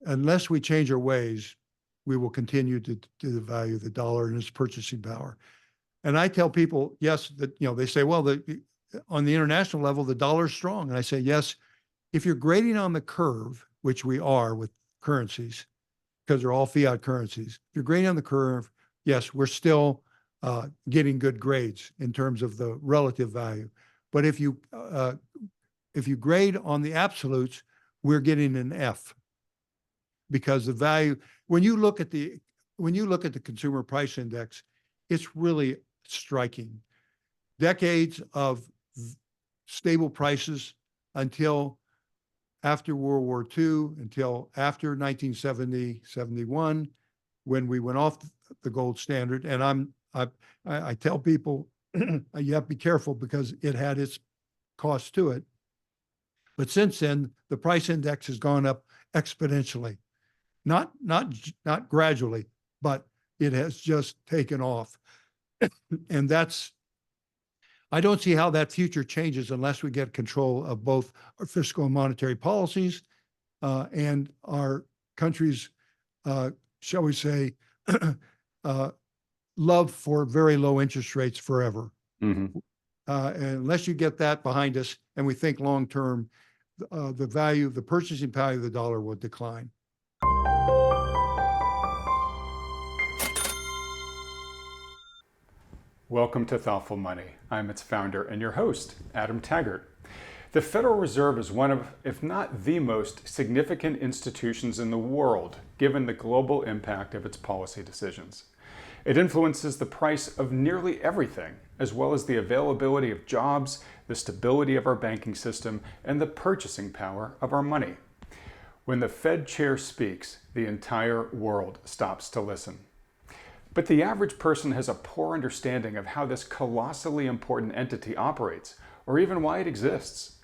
unless we change our ways, we will continue to devalue the dollar and its purchasing power. And I tell people, yes, that, they say, well, on the international level, the dollar's strong. And I say, yes, if you're grading on the curve, which we are with currencies, because they're all fiat currencies, if you're grading on the curve, yes, we're still getting good grades in terms of the relative value. But if you grade on the absolutes, we're getting an F, because the value, when you look at the consumer price index, it's really striking. Decades of stable prices until after World War II, until after 1970, 71, when we went off the gold standard. And I tell people, you have to be careful because it had its cost to it. But since then, the price index has gone up exponentially, not gradually, but it has just taken off. And I don't see how that future changes unless we get control of both our fiscal and monetary policies and our country's, shall we say, love for very low interest rates forever. And unless you get that behind us and we think long-term, the purchasing power of the dollar will decline. Welcome to Thoughtful Money. I'm its founder and your host, Adam Taggart. The Federal Reserve is one of, if not the most significant institutions in the world, given the global impact of its policy decisions. It influences the price of nearly everything, as well as the availability of jobs, the stability of our banking system, and the purchasing power of our money. When the Fed chair speaks, the entire world stops to listen. But the average person has a poor understanding of how this colossally important entity operates, or even why it exists.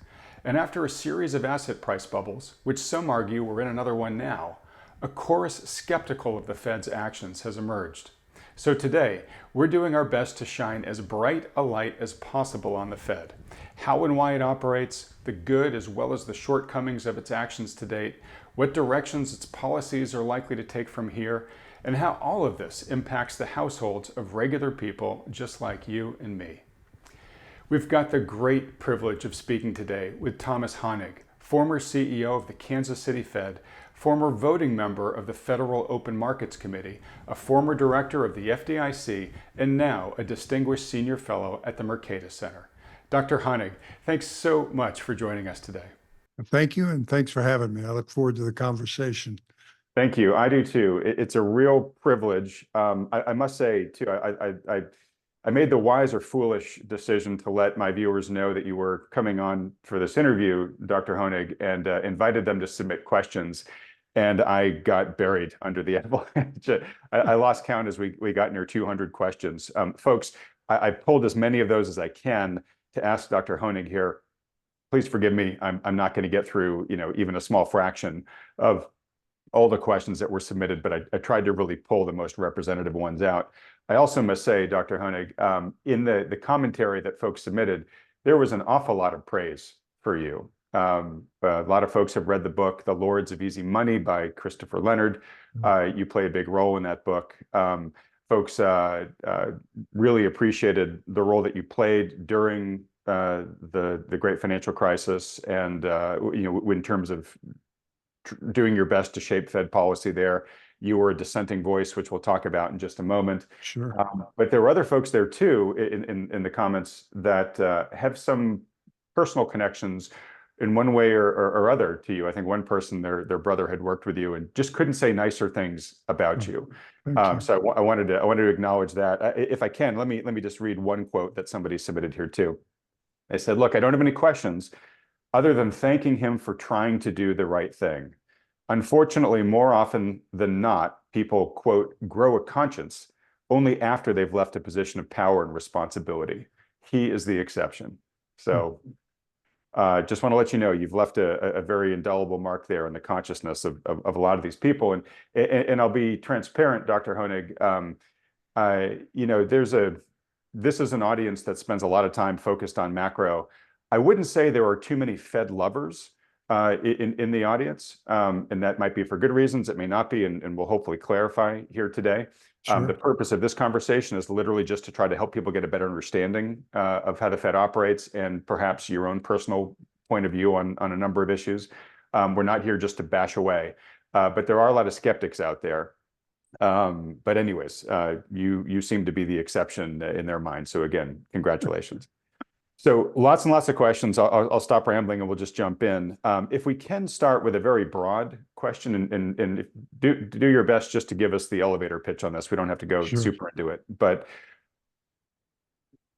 And after a series of asset price bubbles, which some argue we're in another one now, a chorus skeptical of the Fed's actions has emerged. So today, we're doing our best to shine as bright a light as possible on the Fed, how and why it operates, the good as well as the shortcomings of its actions to date, what directions its policies are likely to take from here, and how all of this impacts the households of regular people just like you and me. We've got the great privilege of speaking today with Thomas Hoenig, former CEO of the Kansas City Fed, former voting member of the Federal Open Markets Committee, a former director of the FDIC, and now a distinguished senior fellow at the Mercatus Center. Dr. Hoenig, thanks so much for joining us today. Thank you, and thanks for having me. I look forward to the conversation. Thank you. I do too. It's a real privilege. I must say too, I made the wise or foolish decision to let my viewers know that you were coming on for this interview, Dr. Hoenig, and invited them to submit questions. And I got buried under the avalanche. I lost count as we got near 200 questions. Folks, I pulled as many of those as I can to ask Dr. Hoenig here. Please forgive me. I'm not going to get through, even a small fraction of all the questions that were submitted, but I tried to really pull the most representative ones out. I also must say, Dr. Hoenig, in the commentary that folks submitted, there was an awful lot of praise for you. A lot of folks have read the book, The Lords of Easy Money by Christopher Leonard. You play a big role in that book. Folks really appreciated the role that you played during the great financial crisis, and in terms of doing your best to shape Fed policy there. You were a dissenting voice, which we'll talk about in just a moment. Sure. But there were other folks there too in the comments that have some personal connections in one way or other to you. I think one person, their brother had worked with you and just couldn't say nicer things about you. So I wanted to acknowledge that. If I can, let me just read one quote that somebody submitted here too. They said, "Look, I don't have any questions other than thanking him for trying to do the right thing. Unfortunately, more often than not, people, quote, grow a conscience only after they've left a position of power and responsibility. He is the exception." So just want to let you know, you've left a very indelible mark there in the consciousness of a lot of these people. And I'll be transparent, Dr. Hoenig, this is an audience that spends a lot of time focused on macro. I wouldn't say there are too many Fed lovers, in the audience, and that might be for good reasons, it may not be, and we'll hopefully clarify here today. Sure. The purpose of this conversation is literally just to try to help people get a better understanding of how the Fed operates and perhaps your own personal point of view on a number of issues. We're not here just to bash away, but there are a lot of skeptics out there. But anyways, you seem to be the exception in their mind. So again, congratulations. So lots and lots of questions. I'll stop rambling and we'll just jump in. If we can start with a very broad question and do your best just to give us the elevator pitch on this. We don't have to go Sure. super into it. But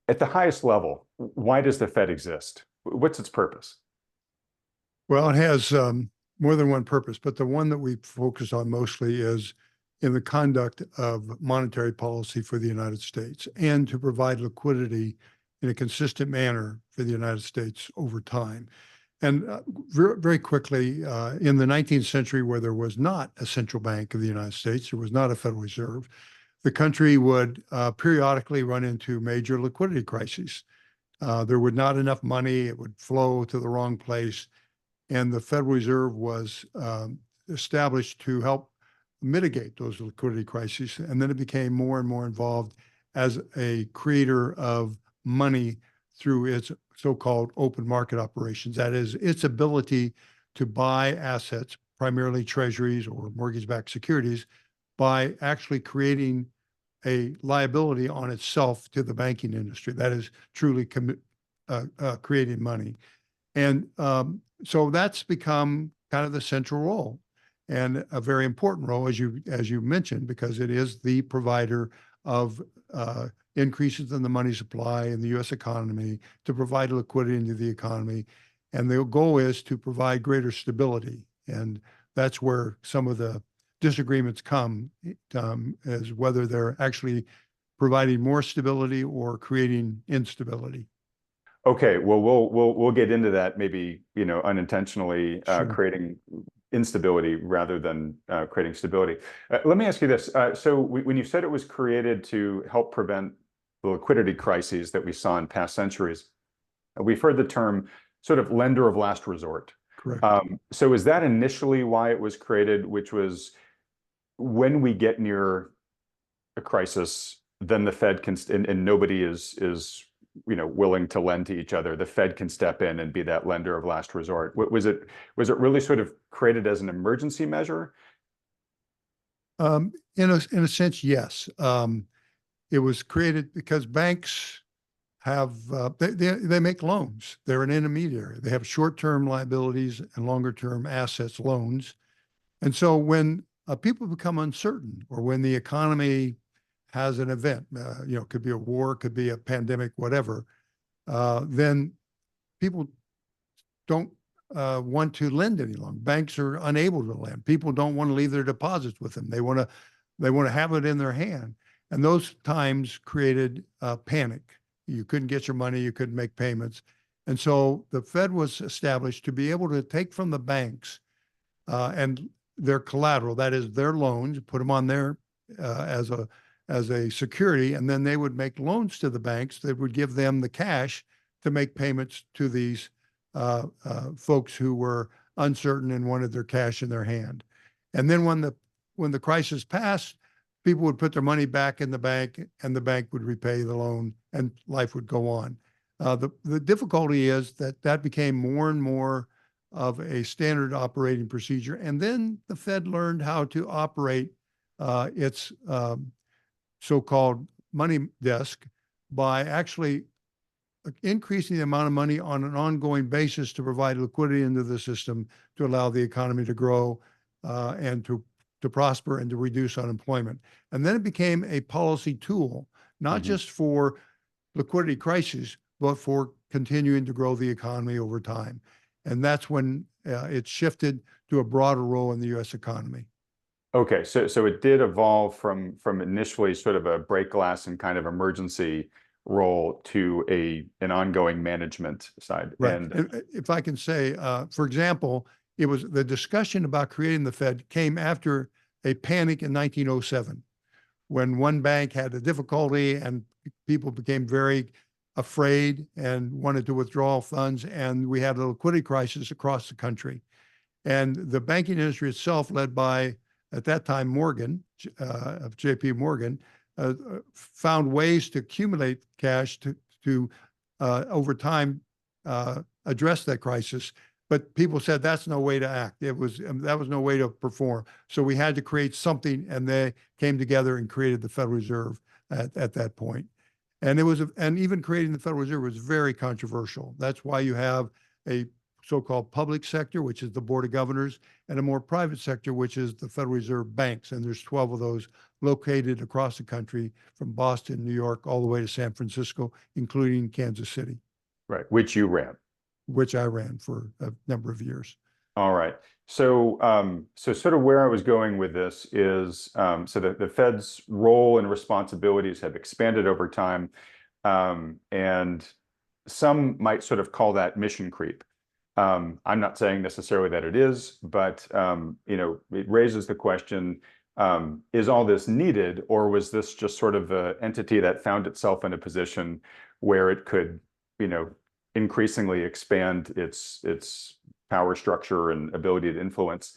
at the highest level, why does the Fed exist? What's its purpose? Well, it has more than one purpose, but the one that we focus on mostly is in the conduct of monetary policy for the United States and to provide liquidity in a consistent manner for the United States over time. And very quickly, in the 19th century, where there was not a central bank of the United States, there was not a Federal Reserve, the country would periodically run into major liquidity crises. There would not enough money, it would flow to the wrong place, and the Federal Reserve was established to help mitigate those liquidity crises. And then it became more and more involved as a creator of money through its so-called open market operations. That is, its ability to buy assets, primarily treasuries or mortgage-backed securities, by actually creating a liability on itself to the banking industry. That is truly creating money. And so that's become kind of the central role and a very important role, as you mentioned, because it is the provider of increases in the money supply in the U.S. economy to provide liquidity into the economy. And the goal is to provide greater stability. And that's where some of the disagreements come, as whether they're actually providing more stability or creating instability. Okay, well, we'll get into that, maybe, unintentionally Sure. creating instability rather than creating stability. Let me ask you this. So when you said it was created to help prevent the liquidity crises that we saw in past centuries, we've heard the term sort of lender of last resort. Correct. So is that initially why it was created, which was when we get near a crisis, then the Fed can, and nobody is willing to lend to each other, the Fed can step in and be that lender of last resort. Was it really sort of created as an emergency measure? In a sense, yes. It was created because banks have they make loans. They're an intermediary. They have short-term liabilities and longer-term assets, loans. And so when people become uncertain, or when the economy has an event, could be a war, could be a pandemic, whatever, then people don't want to lend any longer. Banks are unable to lend. People don't want to leave their deposits with them. They want to have it in their hand. And those times created panic. You couldn't get your money, you couldn't make payments. And so the Fed was established to be able to take from the banks and their collateral, that is their loans, put them on there as a security, and then they would make loans to the banks that would give them the cash to make payments to these folks who were uncertain and wanted their cash in their hand. And then when the crisis passed, people would put their money back in the bank, and the bank would repay the loan, and life would go on. The difficulty is that became more and more of a standard operating procedure. And then the Fed learned how to operate its so-called money desk by actually increasing the amount of money on an ongoing basis to provide liquidity into the system to allow the economy to grow and to prosper and to reduce unemployment. And then it became a policy tool, not just for liquidity crises, but for continuing to grow the economy over time. And that's when it shifted to a broader role in the U.S. economy. Okay, so it did evolve from initially sort of a break glass and kind of emergency role to an ongoing management side. Right. And if I can say, for example, it was the discussion about creating the Fed came after a panic in 1907, when one bank had a difficulty and people became very afraid and wanted to withdraw funds, and we had a liquidity crisis across the country. And the banking industry itself, led by, at that time, Morgan, of JP Morgan, found ways to accumulate cash to over time, address that crisis. But people said that's no way to act. That was no way to perform. So we had to create something, and they came together and created the Federal Reserve at that point. And and even creating the Federal Reserve was very controversial. That's why you have a so-called public sector, which is the Board of Governors, and a more private sector, which is the Federal Reserve banks. And there's 12 of those located across the country, from Boston, New York, all the way to San Francisco, including Kansas City. Right, which you ran. Which I ran for a number of years. All right. So, so sort of where I was going with this is, so the Fed's role and responsibilities have expanded over time, and some might sort of call that mission creep. I'm not saying necessarily that it is, but it raises the question: is all this needed, or was this just sort of an entity that found itself in a position where it could, increasingly expand its power structure and ability to influence?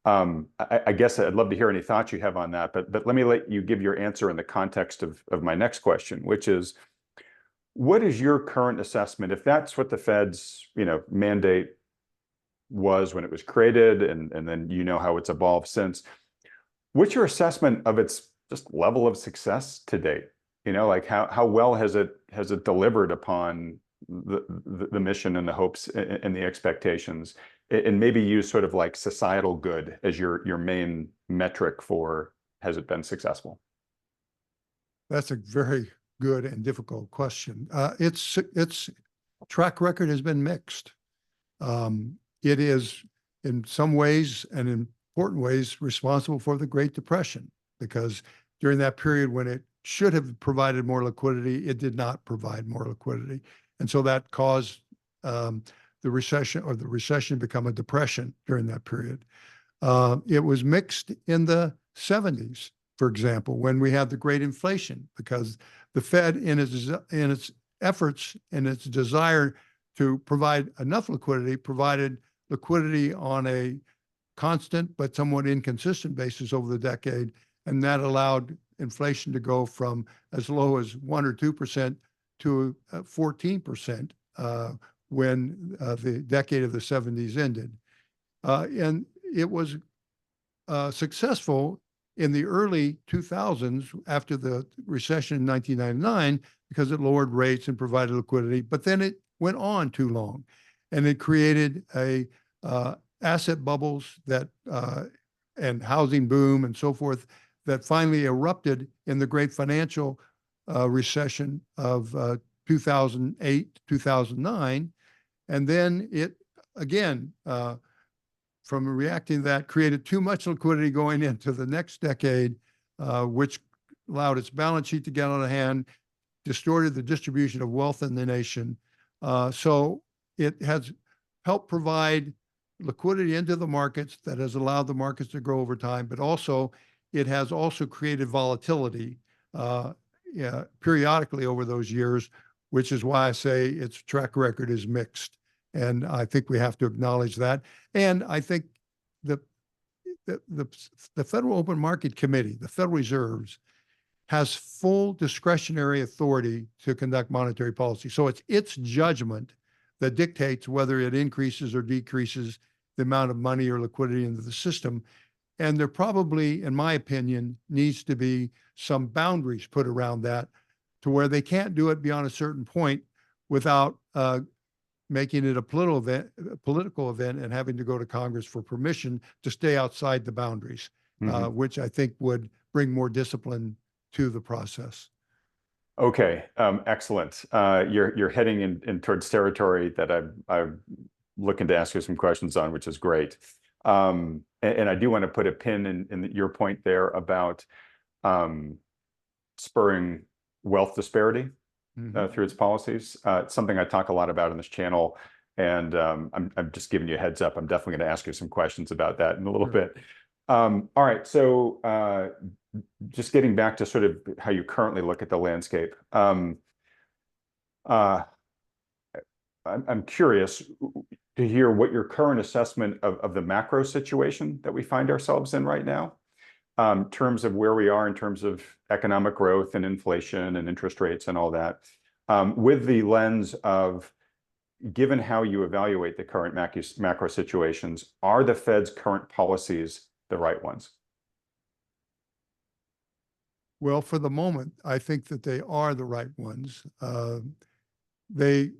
I guess I'd love to hear any thoughts you have on that, but let me let you give your answer in the context of my next question, which is, what is your current assessment, if that's what the Fed's mandate was when it was created, and then how it's evolved since? What's your assessment of its just level of success to date? Like how well has it delivered upon the mission and the hopes and the expectations, and maybe use sort of like societal good as your main metric for, has it been successful? That's a very good and difficult question. Its track record has been mixed. It is, in some ways and in important ways, responsible for the Great Depression, because during that period when it should have provided more liquidity, it did not provide more liquidity. And so that caused the recession become a depression during that period. It was mixed in the 70s, for example, when we had the great inflation, because the Fed, in its efforts and its desire to provide enough liquidity, provided liquidity on a constant but somewhat inconsistent basis over the decade, and that allowed inflation to go from as low as 1 or 2% to 14% when the decade of the 70s ended. And it was successful in the early 2000s after the recession in 1999 because it lowered rates and provided liquidity, but then it went on too long, and it created asset bubbles that and housing boom and so forth that finally erupted in the great financial recession of 2008, 2009. And then it, again, from reacting to that, created too much liquidity going into the next decade, which allowed its balance sheet to get out of hand, distorted the distribution of wealth in the nation. So it has helped provide liquidity into the markets that has allowed the markets to grow over time, but also it has also created volatility periodically over those years, which is why I say its track record is mixed. And I think we have to acknowledge that. And I think the Federal Open Market Committee, the Federal Reserve, has full discretionary authority to conduct monetary policy. So it's its judgment that dictates whether it increases or decreases the amount of money or liquidity into the system. And there probably, in my opinion, needs to be some boundaries put around that to where they can't do it beyond a certain point without making it a political event and having to go to Congress for permission to stay outside the boundaries, which I think would bring more discipline to the process. Okay, excellent. You're heading in towards territory that I'm looking to ask you some questions on, which is great. And I do want to put a pin in your point there about spurring wealth disparity through its policies. It's something I talk a lot about on this channel, and I'm just giving you a heads up. I'm definitely going to ask you some questions about that in a little bit. All right, so just getting back to sort of how you currently look at the landscape. Uh, I'm curious to hear what your current assessment of the macro situation that we find ourselves in right now, in terms of where we are in terms of economic growth and inflation and interest rates and all that, with the lens of, given how you evaluate the current macro situations, are the Fed's current policies the right ones? Well, for the moment, I think that they are the right ones. They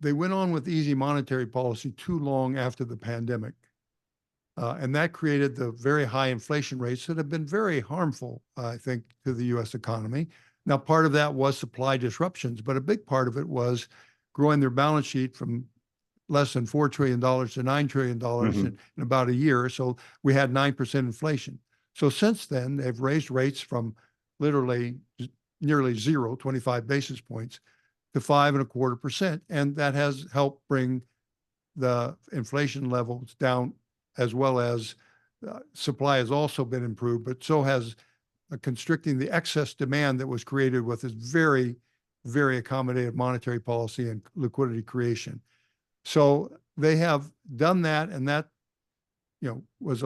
they went on with easy monetary policy too long after the pandemic. And that created the very high inflation rates that have been very harmful, I think, to the US economy. Now, part of that was supply disruptions, but a big part of it was growing their balance sheet from less than $4 trillion to $9 trillion in about a year. So we had 9% inflation. So since then, they've raised rates from literally nearly zero, 25 basis points, to 5.25%. And that has helped bring the inflation levels down, as well as supply has also been improved, but so has constricting the excess demand that was created with this very, very accommodative monetary policy and liquidity creation. So they have done that, and that, was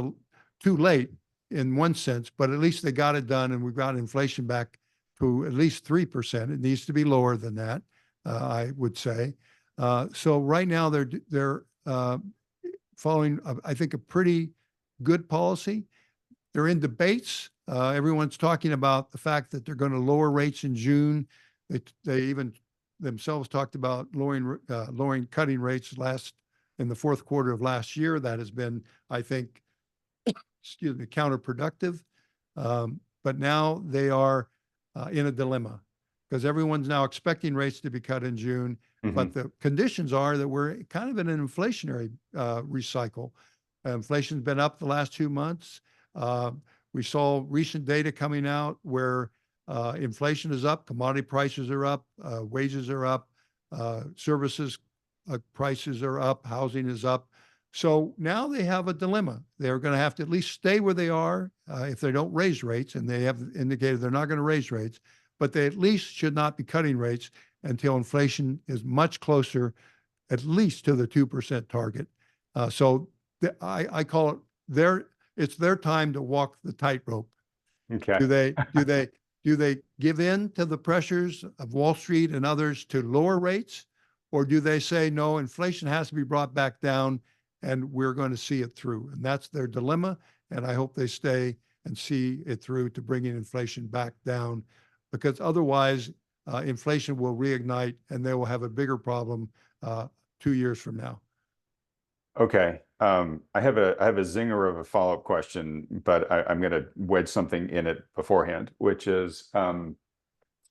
too late in one sense, but at least they got it done, and we've got inflation back to at least 3%. It needs to be lower than that, I would say. So right now they're following, I think, a pretty good policy. They're in debates. Everyone's talking about the fact that they're going to lower rates in June. They even themselves talked about cutting rates in the fourth quarter of last year. That has been, I think, counterproductive. But now they are in a dilemma because everyone's now expecting rates to be cut in June. But the conditions are that we're kind of in an inflationary recycle. Inflation's been up the last 2 months. We saw recent data coming out where inflation is up, commodity prices are up, wages are up, services prices are up, housing is up. So now they have a dilemma. They're going to have to at least stay where they are if they don't raise rates, and they have indicated they're not going to raise rates, but they at least should not be cutting rates until inflation is much closer, at least to the 2% target. So I call it it's their time to walk the tightrope. Okay. Do they give in to the pressures of Wall Street and others to lower rates, or do they say no, inflation has to be brought back down, and we're going to see it through? And that's their dilemma. And I hope they stay and see it through to bringing inflation back down, because otherwise inflation will reignite and they will have a bigger problem 2 years from now. Okay. I have a zinger of a follow-up question, but I'm going to wedge something in it beforehand, which is,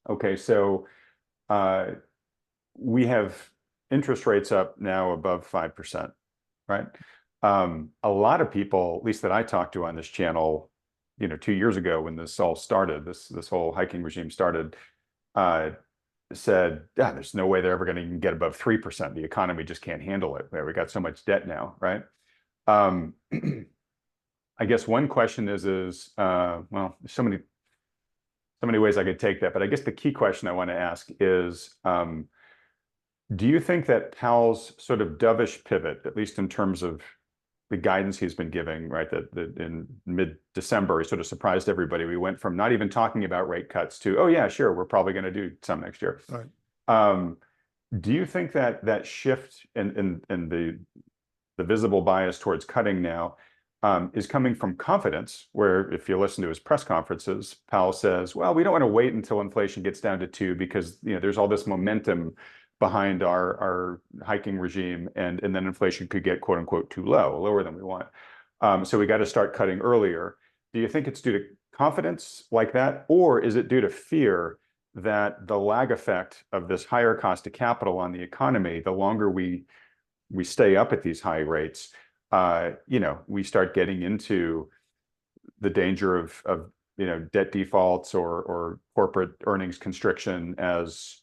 okay, so we have interest rates up now above 5%, right? A lot of people, at least that I talked to on this channel, 2 years ago when this all started, this whole hiking regime started, said, yeah, there's no way they're ever going to even get above 3%. The economy just can't handle it. We got so much debt now, right? I guess one question is well, there's so many ways I could take that, but I guess the key question I want to ask is, do you think that Powell's sort of dovish pivot, at least in terms of the guidance he's been giving, right, that in mid-December, he sort of surprised everybody. We went from not even talking about rate cuts to, oh yeah, sure, we're probably going to do some next year. Right. Do you think that shift in the visible bias towards cutting now is coming from confidence, where if you listen to his press conferences, Powell says, well, we don't want to wait until inflation gets down to 2 because there's all this momentum behind our hiking regime, and then inflation could get quote unquote too lower than we want. So we got to start cutting earlier. Do you think it's due to confidence like that, or is it due to fear that the lag effect of this higher cost of capital on the economy, the longer we stay up at these high rates, we start getting into the danger of debt defaults or corporate earnings constriction as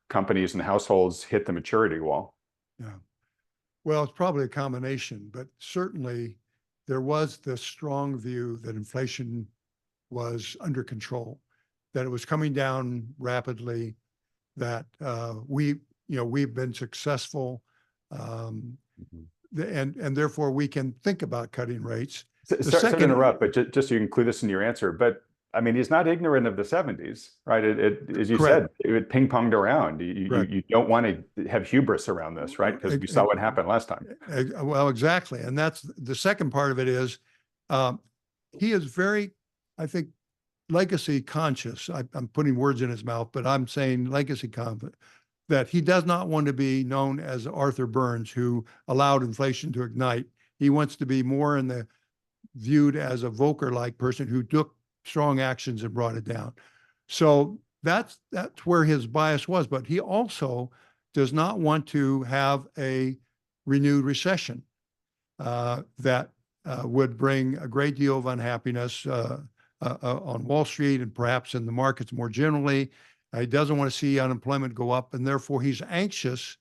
companies and households hit the maturity wall? Yeah. Well, it's probably a combination, but certainly there was this strong view that inflation was under control, that it was coming down rapidly, that we've been successful, and therefore we can think about cutting rates. Sorry to interrupt, but just so you include this in your answer, but I mean, he's not ignorant of the 70s, right? As you Correct. said, it ping-ponged around. You don't want to have hubris around this, right? Because we saw what happened last time. Well, exactly. And that's the second part of it is he is very, I think, legacy conscious. I'm putting words in his mouth, but I'm saying legacy confident, that he does not want to be known as Arthur Burns, who allowed inflation to ignite. He wants to be more viewed as a Volcker-like person who took strong actions and brought it down. So that's where his bias was. But he also does not want to have a renewed recession that would bring a great deal of unhappiness on Wall Street and perhaps in the markets more generally. He doesn't want to see unemployment go up, and therefore he's anxious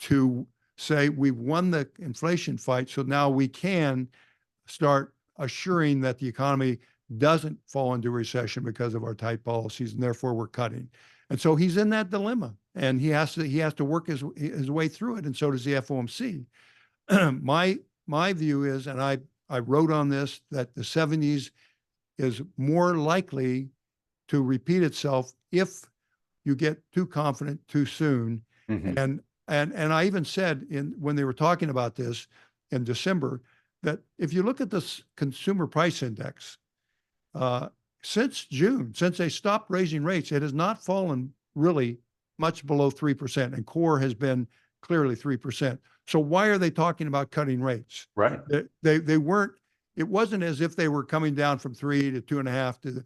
to say we've won the inflation fight, so now we can start assuring that the economy doesn't fall into recession because of our tight policies, and therefore we're cutting. And so he's in that dilemma, and he has to work his way through it, and so does the FOMC. My view is, and I wrote on this, that the 70s is more likely to repeat itself if you get too confident too soon. Mm-hmm. And I even said when they were talking about this in December, that if you look at this consumer price index, since June, since they stopped raising rates, it has not fallen really much below 3%, and core has been clearly 3%. So why are they talking about cutting rates? Right. They weren't. It wasn't as if they were coming down from 3 to 2.5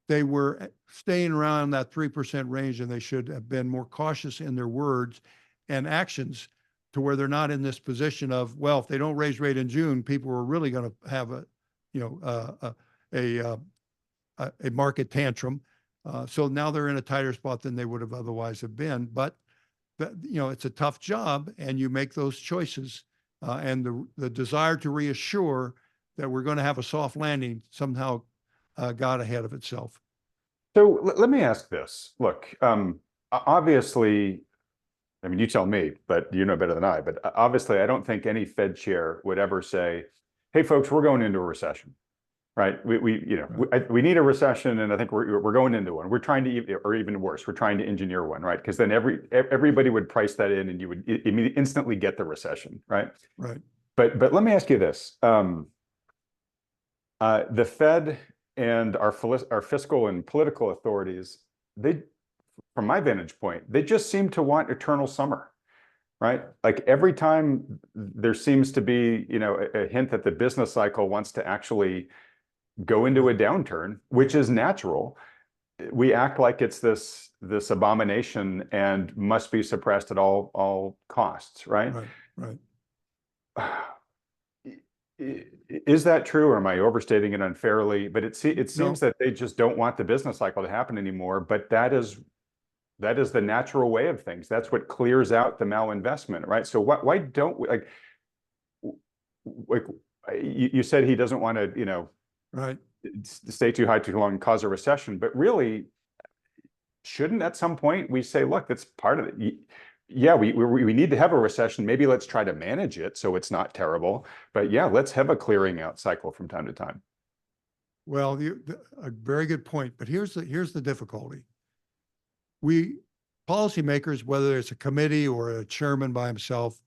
they were staying around that 3% range, and they should have been more cautious in their words and actions, to where they're not in this position of, well, if they don't raise rate in June, people are really going to have a market tantrum. So now they're in a tighter spot than they would have otherwise have been. But it's a tough job, and you make those choices. And the desire to reassure that we're going to have a soft landing somehow got ahead of itself. So let me ask this. Look, obviously, I mean, you tell me, but you know better than I, but obviously I don't think any Fed chair would ever say, hey, folks, we're going into a recession, right? We need a recession, and I think we're going into one. We're trying to, or even worse, we're trying to engineer one, right? Because then everybody would price that in, and you would instantly get the recession, right? Right. But let me ask you this. The Fed and our fiscal and political authorities, from my vantage point, they just seem to want eternal summer, right? Like every time there seems to be, a hint that the business cycle wants to actually go into a downturn, which is natural, we act like it's this abomination and must be suppressed at all costs, right? Right. Is that true, or am I overstating it unfairly? But it seems that they just don't want the business cycle to happen anymore. But that is the natural way of things. That's what clears out the malinvestment, right? So why don't we, like you said, he doesn't want to, right, stay too high too long and cause a recession. But really, shouldn't at some point we say, look, that's part of it. Yeah, we need to have a recession. Maybe let's try to manage it so it's not terrible. But yeah, let's have a clearing out cycle from time to time. Well, a very good point. But here's the difficulty. We policymakers, whether it's a committee or a chairman by himself,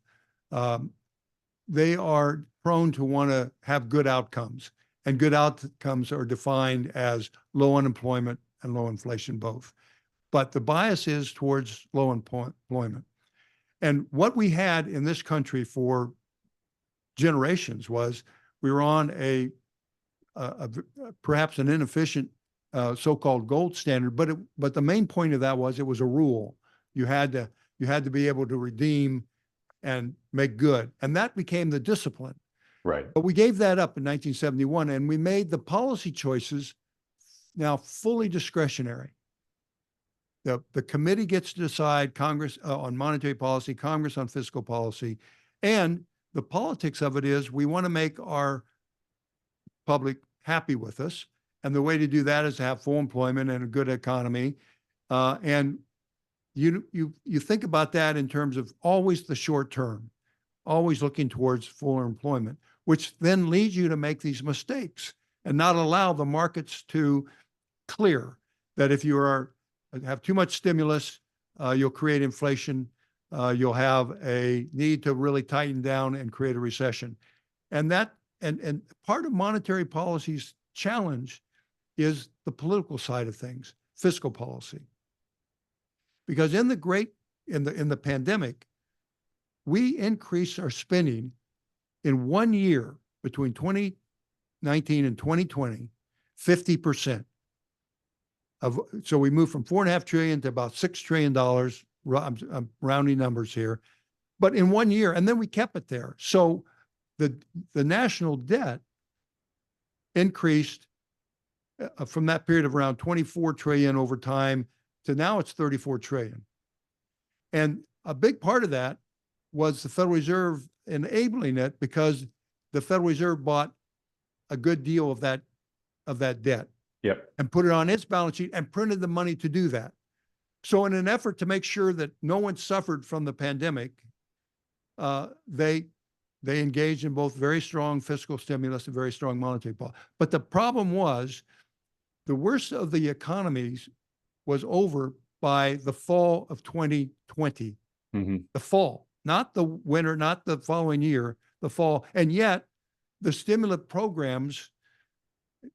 they are prone to want to have good outcomes, and good outcomes are defined as low unemployment and low inflation both. But the bias is towards low employment. And what we had in this country for generations was we were on a perhaps an inefficient so-called gold standard, but the main point of that was it was a rule. You had to be able to redeem and make good, and that became the discipline. Right. But we gave that up in 1971, and we made the policy choices now fully discretionary. The committee gets to decide, Congress on monetary policy, Congress on fiscal policy, and the politics of it is we want to make our public happy with us. And the way to do that is to have full employment and a good economy. And you think about that in terms of always the short term, always looking towards fuller employment, which then leads you to make these mistakes and not allow the markets to clear. That if you have too much stimulus, you'll create inflation. You'll have a need to really tighten down and create a recession. And part of monetary policy's challenge is the political side of things, fiscal policy. Because in the pandemic, we increased our spending in 1 year between 2019 and 2020, 50%. So we moved from $4.5 trillion to about $6 trillion. I'm rounding numbers here, but in 1 year, and then we kept it there. So the national debt increased from that period of around 24 trillion over time to now it's 34 trillion. And a big part of that was the Federal Reserve enabling it because the Federal Reserve bought a good deal of that debt. Yep. And put it on its balance sheet and printed the money to do that. So in an effort to make sure that no one suffered from the pandemic, they engaged in both very strong fiscal stimulus and very strong monetary policy. But the problem was the worst of the economies was over by the fall of 2020. Mm-hmm. The fall, not the winter, not the following year, the fall. And yet the stimulus programs,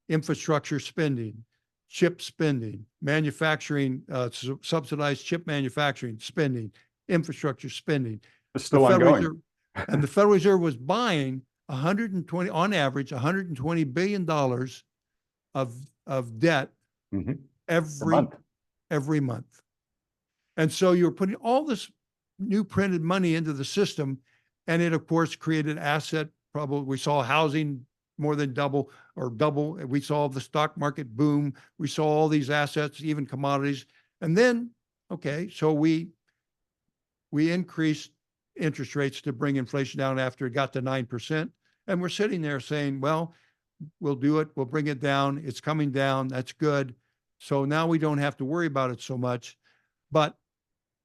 infrastructure spending, chip spending, manufacturing, subsidized chip manufacturing spending, infrastructure spending. It's still ongoing. And the Federal Reserve was buying on average, $120 billion of debt mm-hmm. every month. And so you're putting all this new printed money into the system, and it of course created asset trouble. We saw housing more than double. We saw the stock market boom. We saw all these assets, even commodities. And then, okay, so we increased interest rates to bring inflation down after it got to 9%. And we're sitting there saying, well, we'll do it. We'll bring it down. It's coming down. That's good. So now we don't have to worry about it so much. But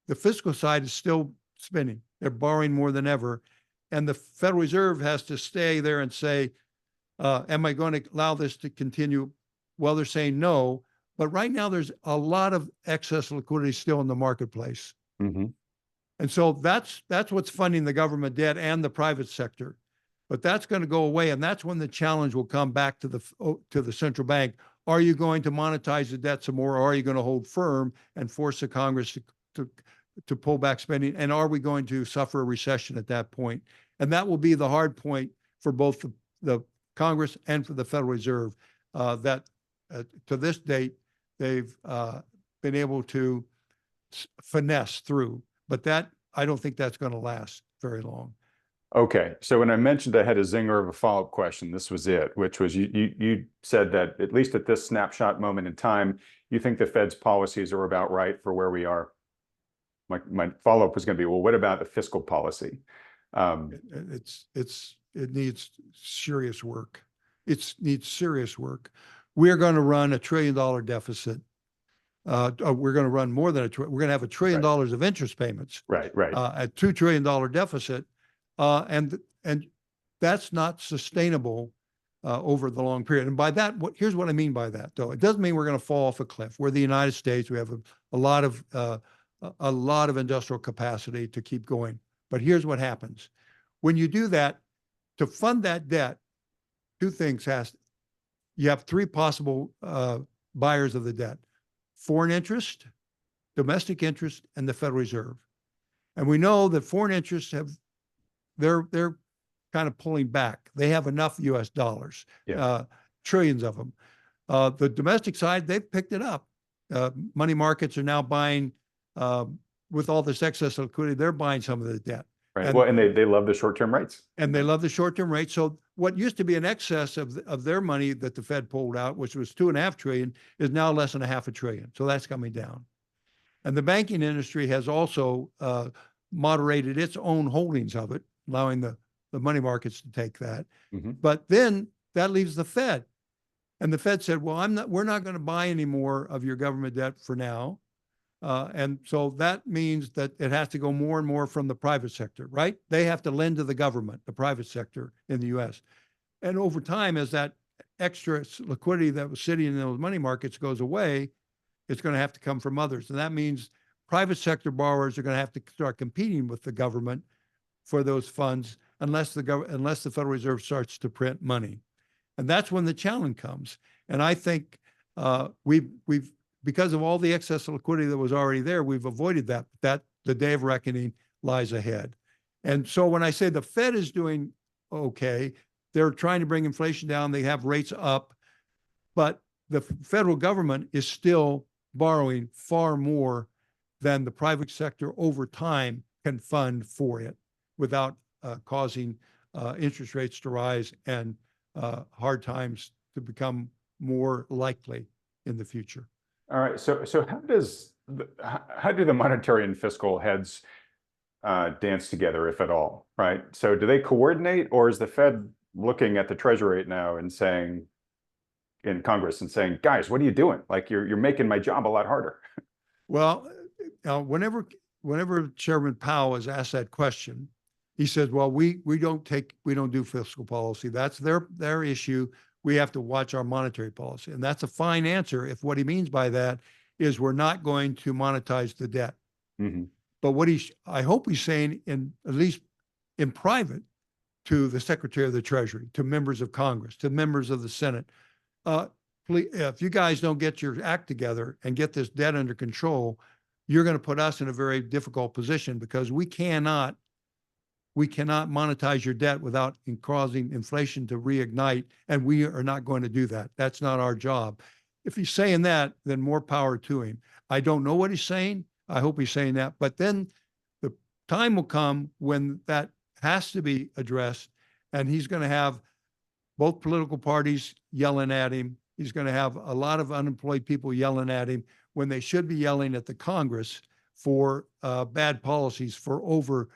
the fiscal side is still spinning. They're borrowing more than ever. And the Federal Reserve has to stay there and say, am I going to allow this to continue? Well, they're saying no, but right now there's a lot of excess liquidity still in the marketplace. Mm-hmm. And so that's what's funding the government debt and the private sector. But that's going to go away. And that's when the challenge will come back to the central bank. Are you going to monetize the debt some more? Or are you going to hold firm and force the Congress to pull back spending? And are we going to suffer a recession at that point? And that will be the hard point for both the Congress and for the Federal Reserve, that to this date, they've been able to finesse through. But I don't think that's going to last very long. Okay. So when I mentioned I had a zinger of a follow-up question, this was it, which was you said that at least at this snapshot moment in time, you think the Fed's policies are about right for where we are. My follow-up was going to be, well, what about the fiscal policy? It needs serious work. It needs serious work. We're going to run $1 trillion deficit. We're going to run more than we're going to have $1 trillion of interest payments. Right. At $2 trillion deficit, and that's not sustainable over the long period. And by that, here's what I mean by that, though. It doesn't mean we're going to fall off a cliff. We're the United States. We have a lot of industrial capacity to keep going. But here's what happens when you do that. To fund that debt, two things you have three possible buyers of the debt: foreign interest, domestic interest, and the Federal Reserve. And we know that foreign interests they're kind of pulling back. They have enough US dollars, trillions of them. The domestic side, they've picked it up. Money markets are now buying, with all this excess liquidity, they're buying some of the debt. Right. And they love the short-term rates. And they love the short-term rates. So what used to be an excess of their money that the Fed pulled out, which was $2.5 trillion, is now less than $0.5 trillion. So that's coming down. And the banking industry has also moderated its own holdings of it, allowing the money markets to take that. Mm-hmm. But then that leaves the Fed. And the Fed said, well, we're not going to buy any more of your government debt for now. And so that means that it has to go more and more from the private sector, right? They have to lend to the government, the private sector in the US. And over time, as that extra liquidity that was sitting in those money markets goes away, it's going to have to come from others. And that means private sector borrowers are going to have to start competing with the government for those funds unless the Federal Reserve starts to print money. And that's when the challenge comes. And I think we've because of all the excess liquidity that was already there, we've avoided that. That the day of reckoning lies ahead. And so when I say the Fed is doing okay, they're trying to bring inflation down. They have rates up, but the federal government is still borrowing far more than the private sector over time can fund for it without causing interest rates to rise and hard times to become more likely in the future. All right. So how do the monetary and fiscal heads dance together, if at all? Right. So do they coordinate, or is the Fed looking at the Treasury right now and saying, in Congress, and saying, guys, what are you doing? Like you're making my job a lot harder. Well, whenever Chairman Powell is asked that question, he says, well, we don't do fiscal policy. That's their issue. We have to watch our monetary policy. And that's a fine answer if what he means by that is we're not going to monetize the debt. Mm-hmm. But I hope he's saying, at least in private, to the Secretary of the Treasury, to members of Congress, to members of the Senate, please, if you guys don't get your act together and get this debt under control, you're going to put us in a very difficult position because we cannot monetize your debt without causing inflation to reignite, and we are not going to do that. That's not our job. If he's saying that, then more power to him. I don't know what he's saying. I hope he's saying that. But then the time will come when that has to be addressed, and he's going to have both political parties yelling at him. He's going to have a lot of unemployed people yelling at him when they should be yelling at the Congress for bad policies for over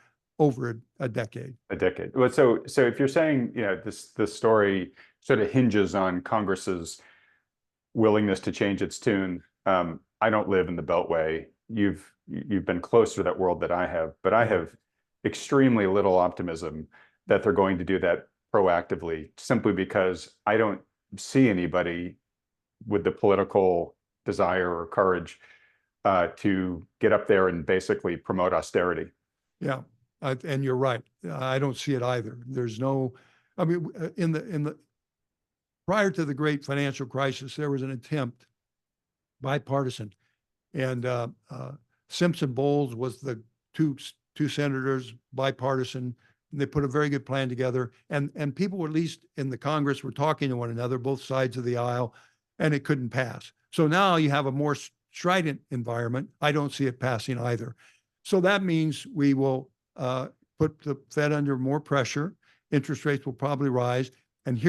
a decade. A decade. Well, so if you're saying, this story sort of hinges on Congress's willingness to change its tune. I don't live in the Beltway. You've been closer to that world than I have, but I have extremely little optimism that they're going to do that proactively, simply because I don't see anybody with the political desire or courage to get up there and basically promote austerity. Yeah, and you're right. I don't see it either. There's no, I mean, in the prior to the great financial crisis, there was an attempt, bipartisan, and Simpson Bowles was the two senators, bipartisan. And they put a very good plan together, and people, at least in the Congress, were talking to one another, both sides of the aisle, and it couldn't pass. So now you have a more strident environment. I don't see it passing either. So that means we will put the Fed under more pressure. Interest rates will probably rise. And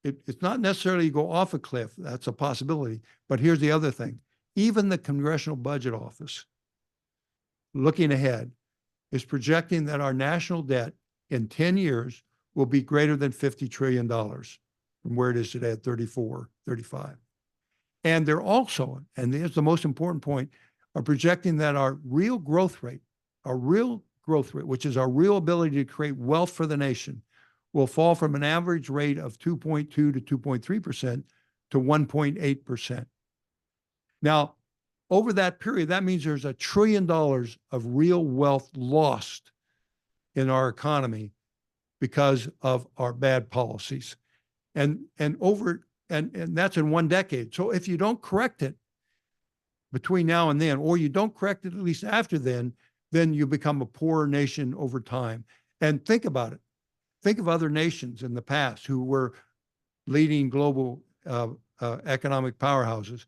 it's not necessarily go off a cliff. That's a possibility. But here's the other thing. Even the Congressional Budget Office, looking ahead, is projecting that our national debt in 10 years will be greater than $50 trillion from where it is today at 34, 35. And they're also, and here's the most important point, are projecting that our real growth rate, which is our real ability to create wealth for the nation, will fall from an average rate of 2.2 to 2.3% to 1.8%. Now, over that period, that means there's $1 trillion of real wealth lost in our economy because of our bad policies. And that's in one decade. So if you don't correct it between now and then, or you don't correct it at least after then you become a poorer nation over time. And think about it. Think of other nations in the past who were leading global economic powerhouses.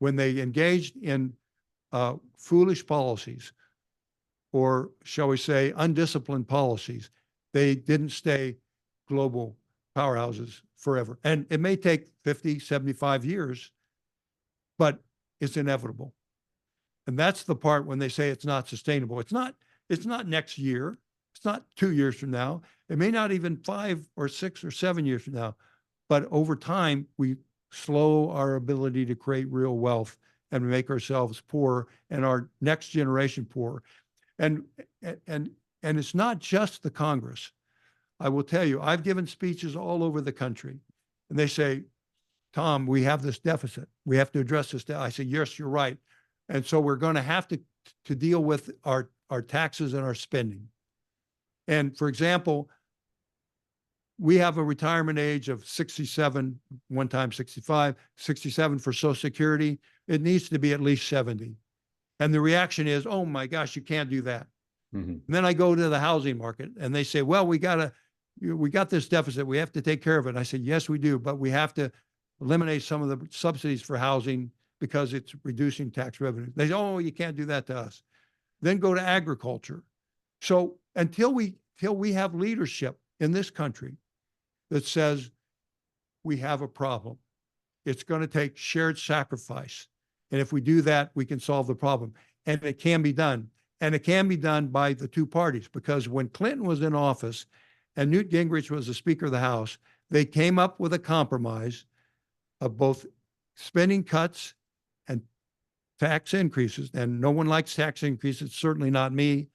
When they engaged in foolish policies, or shall we say undisciplined policies, they didn't stay global powerhouses forever. And it may take 50, 75 years, but it's inevitable. And that's the part when they say it's not sustainable. It's not next year. It's not 2 years from now. It may not even 5 or 6 or 7 years from now. But over time, we slow our ability to create real wealth and make ourselves poor and our next generation poor. And it's not just the Congress. I will tell you, I've given speeches all over the country, and they say, Tom, we have this deficit. We have to address this. I say, yes, you're right. And so we're going to have to deal with our taxes and our spending. And for example, we have a retirement age of 67, one time 65, 67 for Social Security. It needs to be at least 70. And the reaction is, oh my gosh, you can't do that. Mm-hmm. And then I go to the housing market and they say, well, we got this deficit. We have to take care of it. And I said, yes, we do, but we have to eliminate some of the subsidies for housing because it's reducing tax revenue. They say, oh, you can't do that to us. Then go to agriculture. So until we have leadership in this country that says we have a problem, it's going to take shared sacrifice. And if we do that, we can solve the problem. And it can be done. And it can be done by the two parties, because when Clinton was in office and Newt Gingrich was the Speaker of the House, they came up with a compromise of both spending cuts and tax increases. And no one likes tax increases, certainly not me.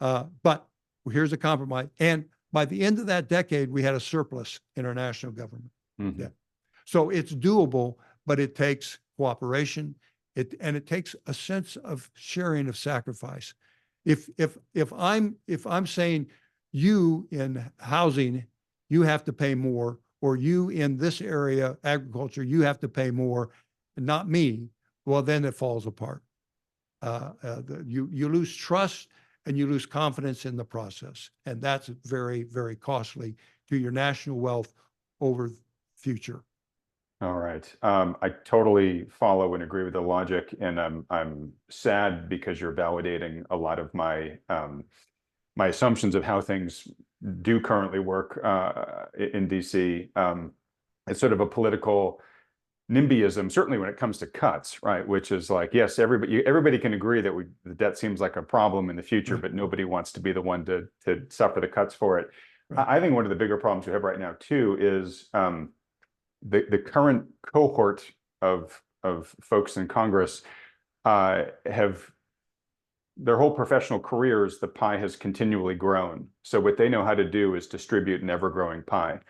But here's a compromise. And by the end of that decade, we had a surplus in our national government. Mm-hmm. Yeah. So it's doable, but it takes cooperation. It takes a sense of sharing of sacrifice. If I'm saying you in housing, you have to pay more, or you in this area, agriculture, you have to pay more, not me, well, then it falls apart. You lose trust and you lose confidence in the process. And that's very, very costly to your national wealth over the future. All right. I totally follow and agree with the logic, and I'm sad because you're validating a lot of my my assumptions of how things do currently work in DC. It's sort of a political NIMBYism, certainly when it comes to cuts, right? Which is like, yes, everybody can agree that the debt seems like a problem in the future, but nobody wants to be the one to suffer the cuts for it. Right. I think one of the bigger problems we have right now too is the current cohort of folks in Congress have their whole professional careers, the pie has continually grown. So what they know how to do is distribute an ever-growing pie.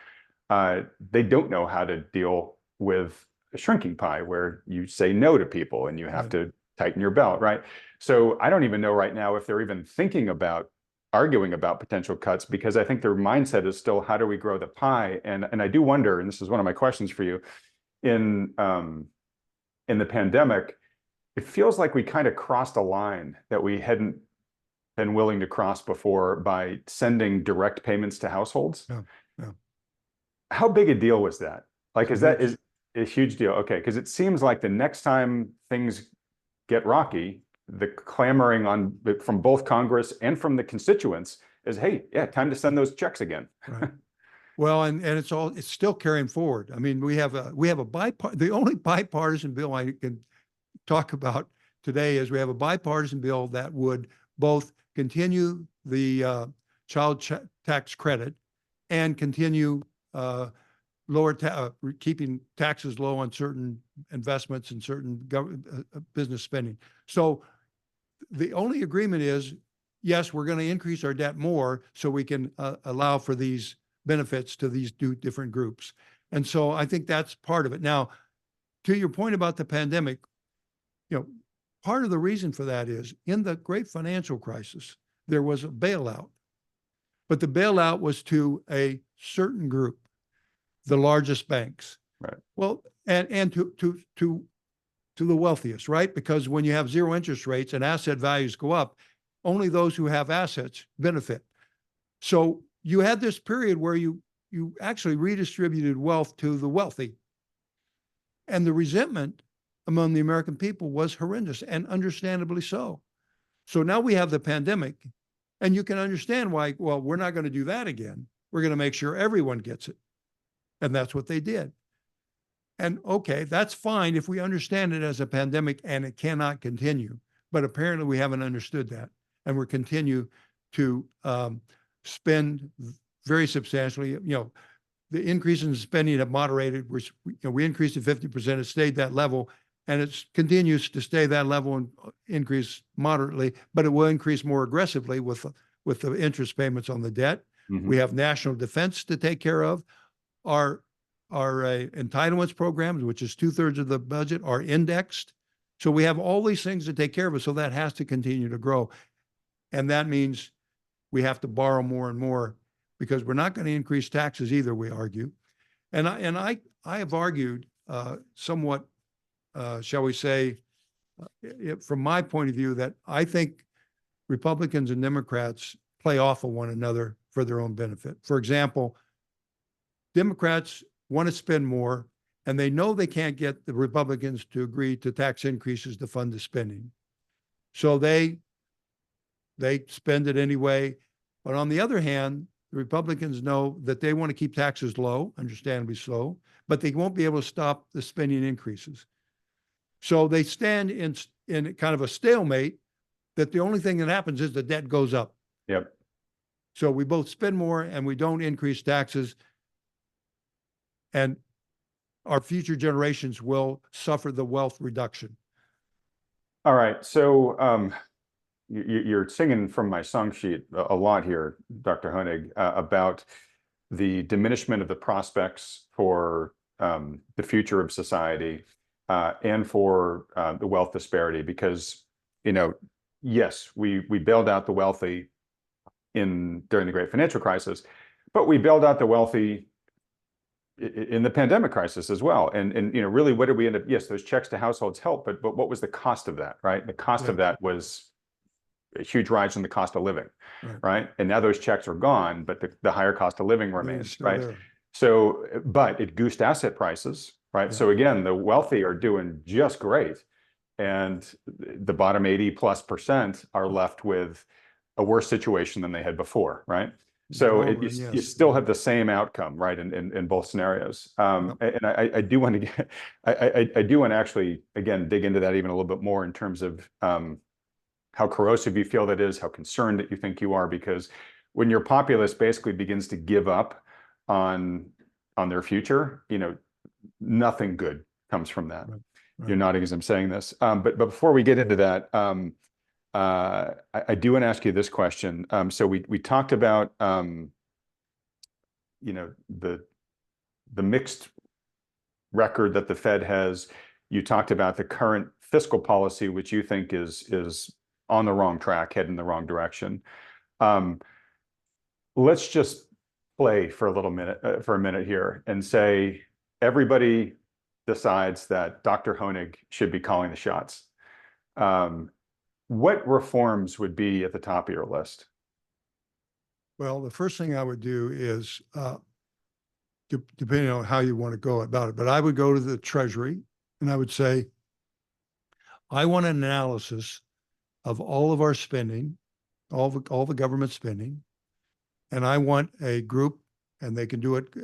They don't know how to deal with a shrinking pie where you say no to people and you have to tighten your belt, right? So I don't even know right now if they're even thinking about arguing about potential cuts, because I think their mindset is still, how do we grow the pie? And I do wonder, and this is one of my questions for you, in the pandemic, it feels like we kind of crossed a line that we hadn't been willing to cross before by sending direct payments to households. Yeah. How big a deal was that? Like, is a huge deal? Okay, because it seems like the next time things get rocky, the clamoring from both Congress and from the constituents is, hey, yeah, time to send those checks again. Right. Well, and it's still carrying forward. I mean, the only bipartisan bill I can talk about today is we have a bipartisan bill that would both continue the child tax credit and continue keeping taxes low on certain investments and certain business spending. So the only agreement is, yes, we're going to increase our debt more so we can allow for these benefits to these two different groups. And so I think that's part of it. Now, to your point about the pandemic, part of the reason for that is in the great financial crisis, there was a bailout, but the bailout was to a certain group, the largest banks. Right. Well, and to the wealthiest, right? Because when you have zero interest rates and asset values go up, only those who have assets benefit. So you had this period where you actually redistributed wealth to the wealthy. And the resentment among the American people was horrendous, and understandably so. So now we have the pandemic, and you can understand why, well, we're not going to do that again. We're going to make sure everyone gets it. And that's what they did. And okay, that's fine if we understand it as a pandemic and it cannot continue. But apparently we haven't understood that. And we're continue to spend very substantially. The increase in spending have moderated, which we increased to 50%, it stayed that level. and it continues to stay that level and increase moderately, but it will increase more aggressively with the interest payments on the debt. Mhm. We have national defense to take care of. Our entitlements programs, which is 2/3 of the budget, are indexed. So we have all these things to take care of. So that has to continue to grow. And that means we have to borrow more and more because we're not going to increase taxes either, we argue. And I have argued somewhat, shall we say, from my point of view, that I think Republicans and Democrats play off of one another for their own benefit. For example, Democrats want to spend more, and they know they can't get the Republicans to agree to tax increases to fund the spending. So they spend it anyway. But on the other hand, the Republicans know that they want to keep taxes low, understandably so, but they won't be able to stop the spending increases. So they stand in kind of a stalemate that the only thing that happens is the debt goes up. Yep. So we both spend more and we don't increase taxes. And our future generations will suffer the wealth reduction. All right. So you're singing from my song sheet a lot here, Dr. Hoenig, about the diminishment of the prospects for the future of society and for the wealth disparity. Because, yes, we bailed out the wealthy during the Great Financial Crisis, but we bailed out the wealthy in the pandemic crisis as well. And really, what did we end up? Yes, those checks to households help, but what was the cost of that, right? The cost of that was a huge rise in the cost of living, right? And now those checks are gone, but the higher cost of living remains, right? There. So, but it goosed asset prices, right? Yeah. So again, the wealthy are doing just great, and the bottom 80+% are left with a worse situation than they had before, right? So you still have the same outcome, right? In both scenarios. And I do want to get, I do want to actually, again, dig into that even a little bit more in terms of how corrosive you feel that is, how concerned that you think you are, because when your populace basically begins to give up on their future, nothing good comes from that. Right. You're nodding as I'm saying this. But before we get into that, I do want to ask you this question. So we talked about the mixed record that the Fed has. You talked about the current fiscal policy, which you think is on the wrong track, heading in the wrong direction. Let's just play for a minute here and say everybody decides that Dr. Hoenig should be calling the shots. What reforms would be at the top of your list? Well, the first thing I would do is, depending on how you want to go about it, but I would go to the Treasury and I would say, I want an analysis of all of our spending, all the government spending, and I want a group, and they can do it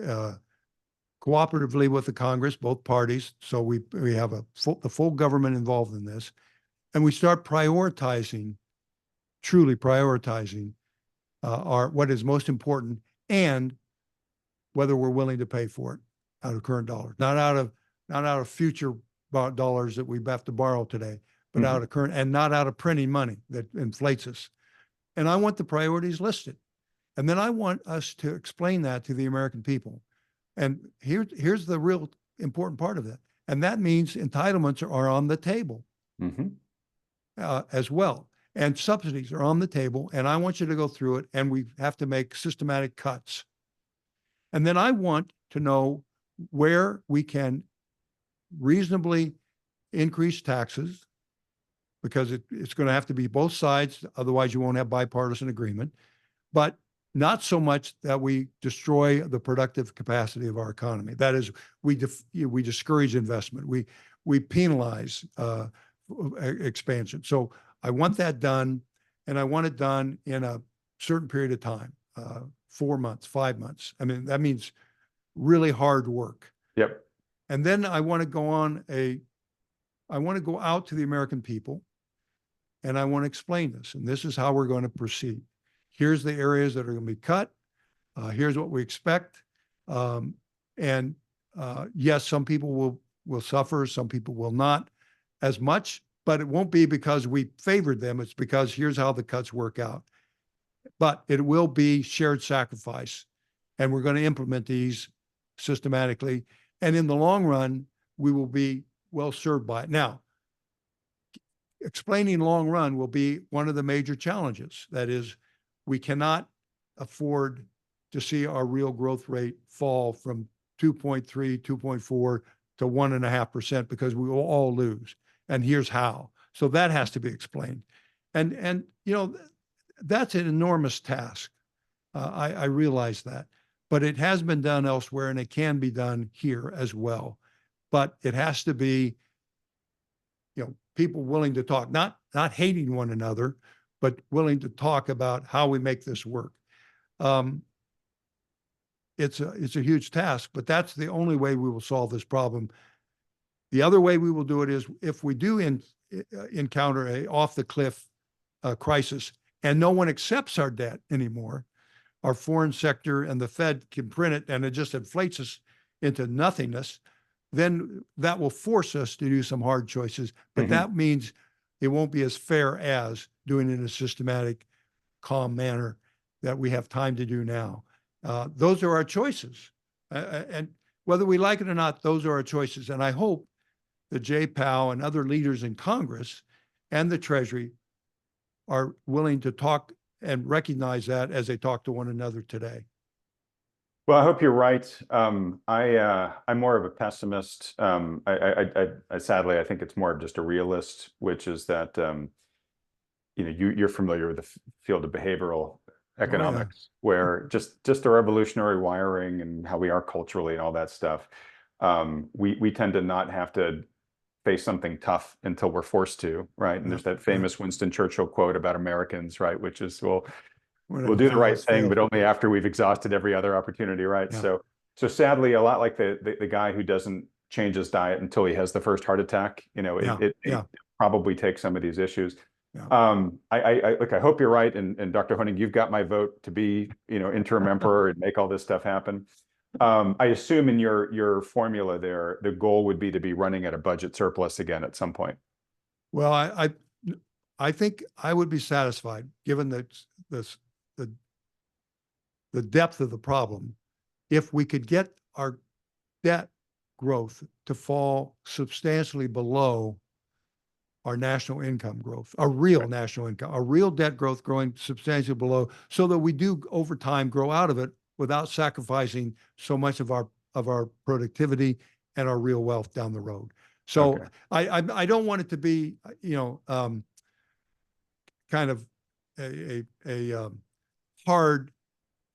cooperatively with the Congress, both parties, so we have the full government involved in this, and we start prioritizing, truly prioritizing what is most important and whether we're willing to pay for it out of current dollars, not out of future dollars that we have to borrow today, but out of current, and not out of printing money that inflates us. And I want the priorities listed. And then I want us to explain that to the American people. And here's the real important part of that. And that means entitlements are on the table as well. And subsidies are on the table. And I want you to go through it. And we have to make systematic cuts. And then I want to know where we can reasonably increase taxes, because it's going to have to be both sides. Otherwise, you won't have bipartisan agreement. But not so much that we destroy the productive capacity of our economy. That is, we discourage investment. We penalize expansion. So I want that done, and I want it done in a certain period of time, 4 months, 5 months. I mean, that means really hard work. Yep. And then I want to go out to the American people, and I want to explain this. And this is how we're going to proceed. Here's the areas that are going to be cut. Here's what we expect. Yes, some people will suffer, some people will not. as much, but it won't be because we favored them. It's because here's how the cuts work out. But it will be shared sacrifice. And we're going to implement these systematically. And in the long run, we will be well served by it. Now, explaining long run will be one of the major challenges. That is, we cannot afford to see our real growth rate fall from 2.3, 2.4 to 1.5% because we will all lose. And here's how. So that has to be explained. And you know, that's an enormous task. I realize that, but it has been done elsewhere and it can be done here as well. But it has to be, you know, people willing to talk, not hating one another, but willing to talk about how we make this work. It's a huge task, but that's the only way we will solve this problem. The other way we will do it is if we do encounter a off the cliff crisis and no one accepts our debt anymore, our foreign sector and the Fed can print it and it just inflates us into nothingness, then that will force us to do some hard choices. But that means it won't be as fair as doing it in a systematic, calm manner that we have time to do now. Those are our choices. And whether we like it or not, those are our choices. And I hope that Jay Powell and other leaders in Congress and the Treasury are willing to talk and recognize that as they talk to one another today. Well, I hope you're right. I'm more of a pessimist. I sadly, I think it's more of just a realist, which is that, you know, you're familiar with the field of behavioral economics, where just the revolutionary wiring and how we are culturally and all that stuff. We tend to not have to face something tough until we're forced to, right? And there's that famous Winston Churchill quote about Americans, right? Which is, well, we'll do the right thing, but only after we've exhausted every other opportunity, right? So sadly, a lot like the guy who doesn't change his diet until he has the first heart attack, you know, it probably takes some of these issues. Look, I hope you're right, and Dr. Hoenig, you've got my vote to be, you know, interim emperor and make all this stuff happen. I assume in your formula there, the goal would be to be running at a budget surplus again at some point. Well, I think I would be satisfied given the depth of the problem if we could get our debt growth to fall substantially below our national income growth, our real national income, our real debt growth growing substantially below, so that we do over time grow out of it without sacrificing so much of our productivity and our real wealth down the road. So I don't want it to be, you know, kind of a hard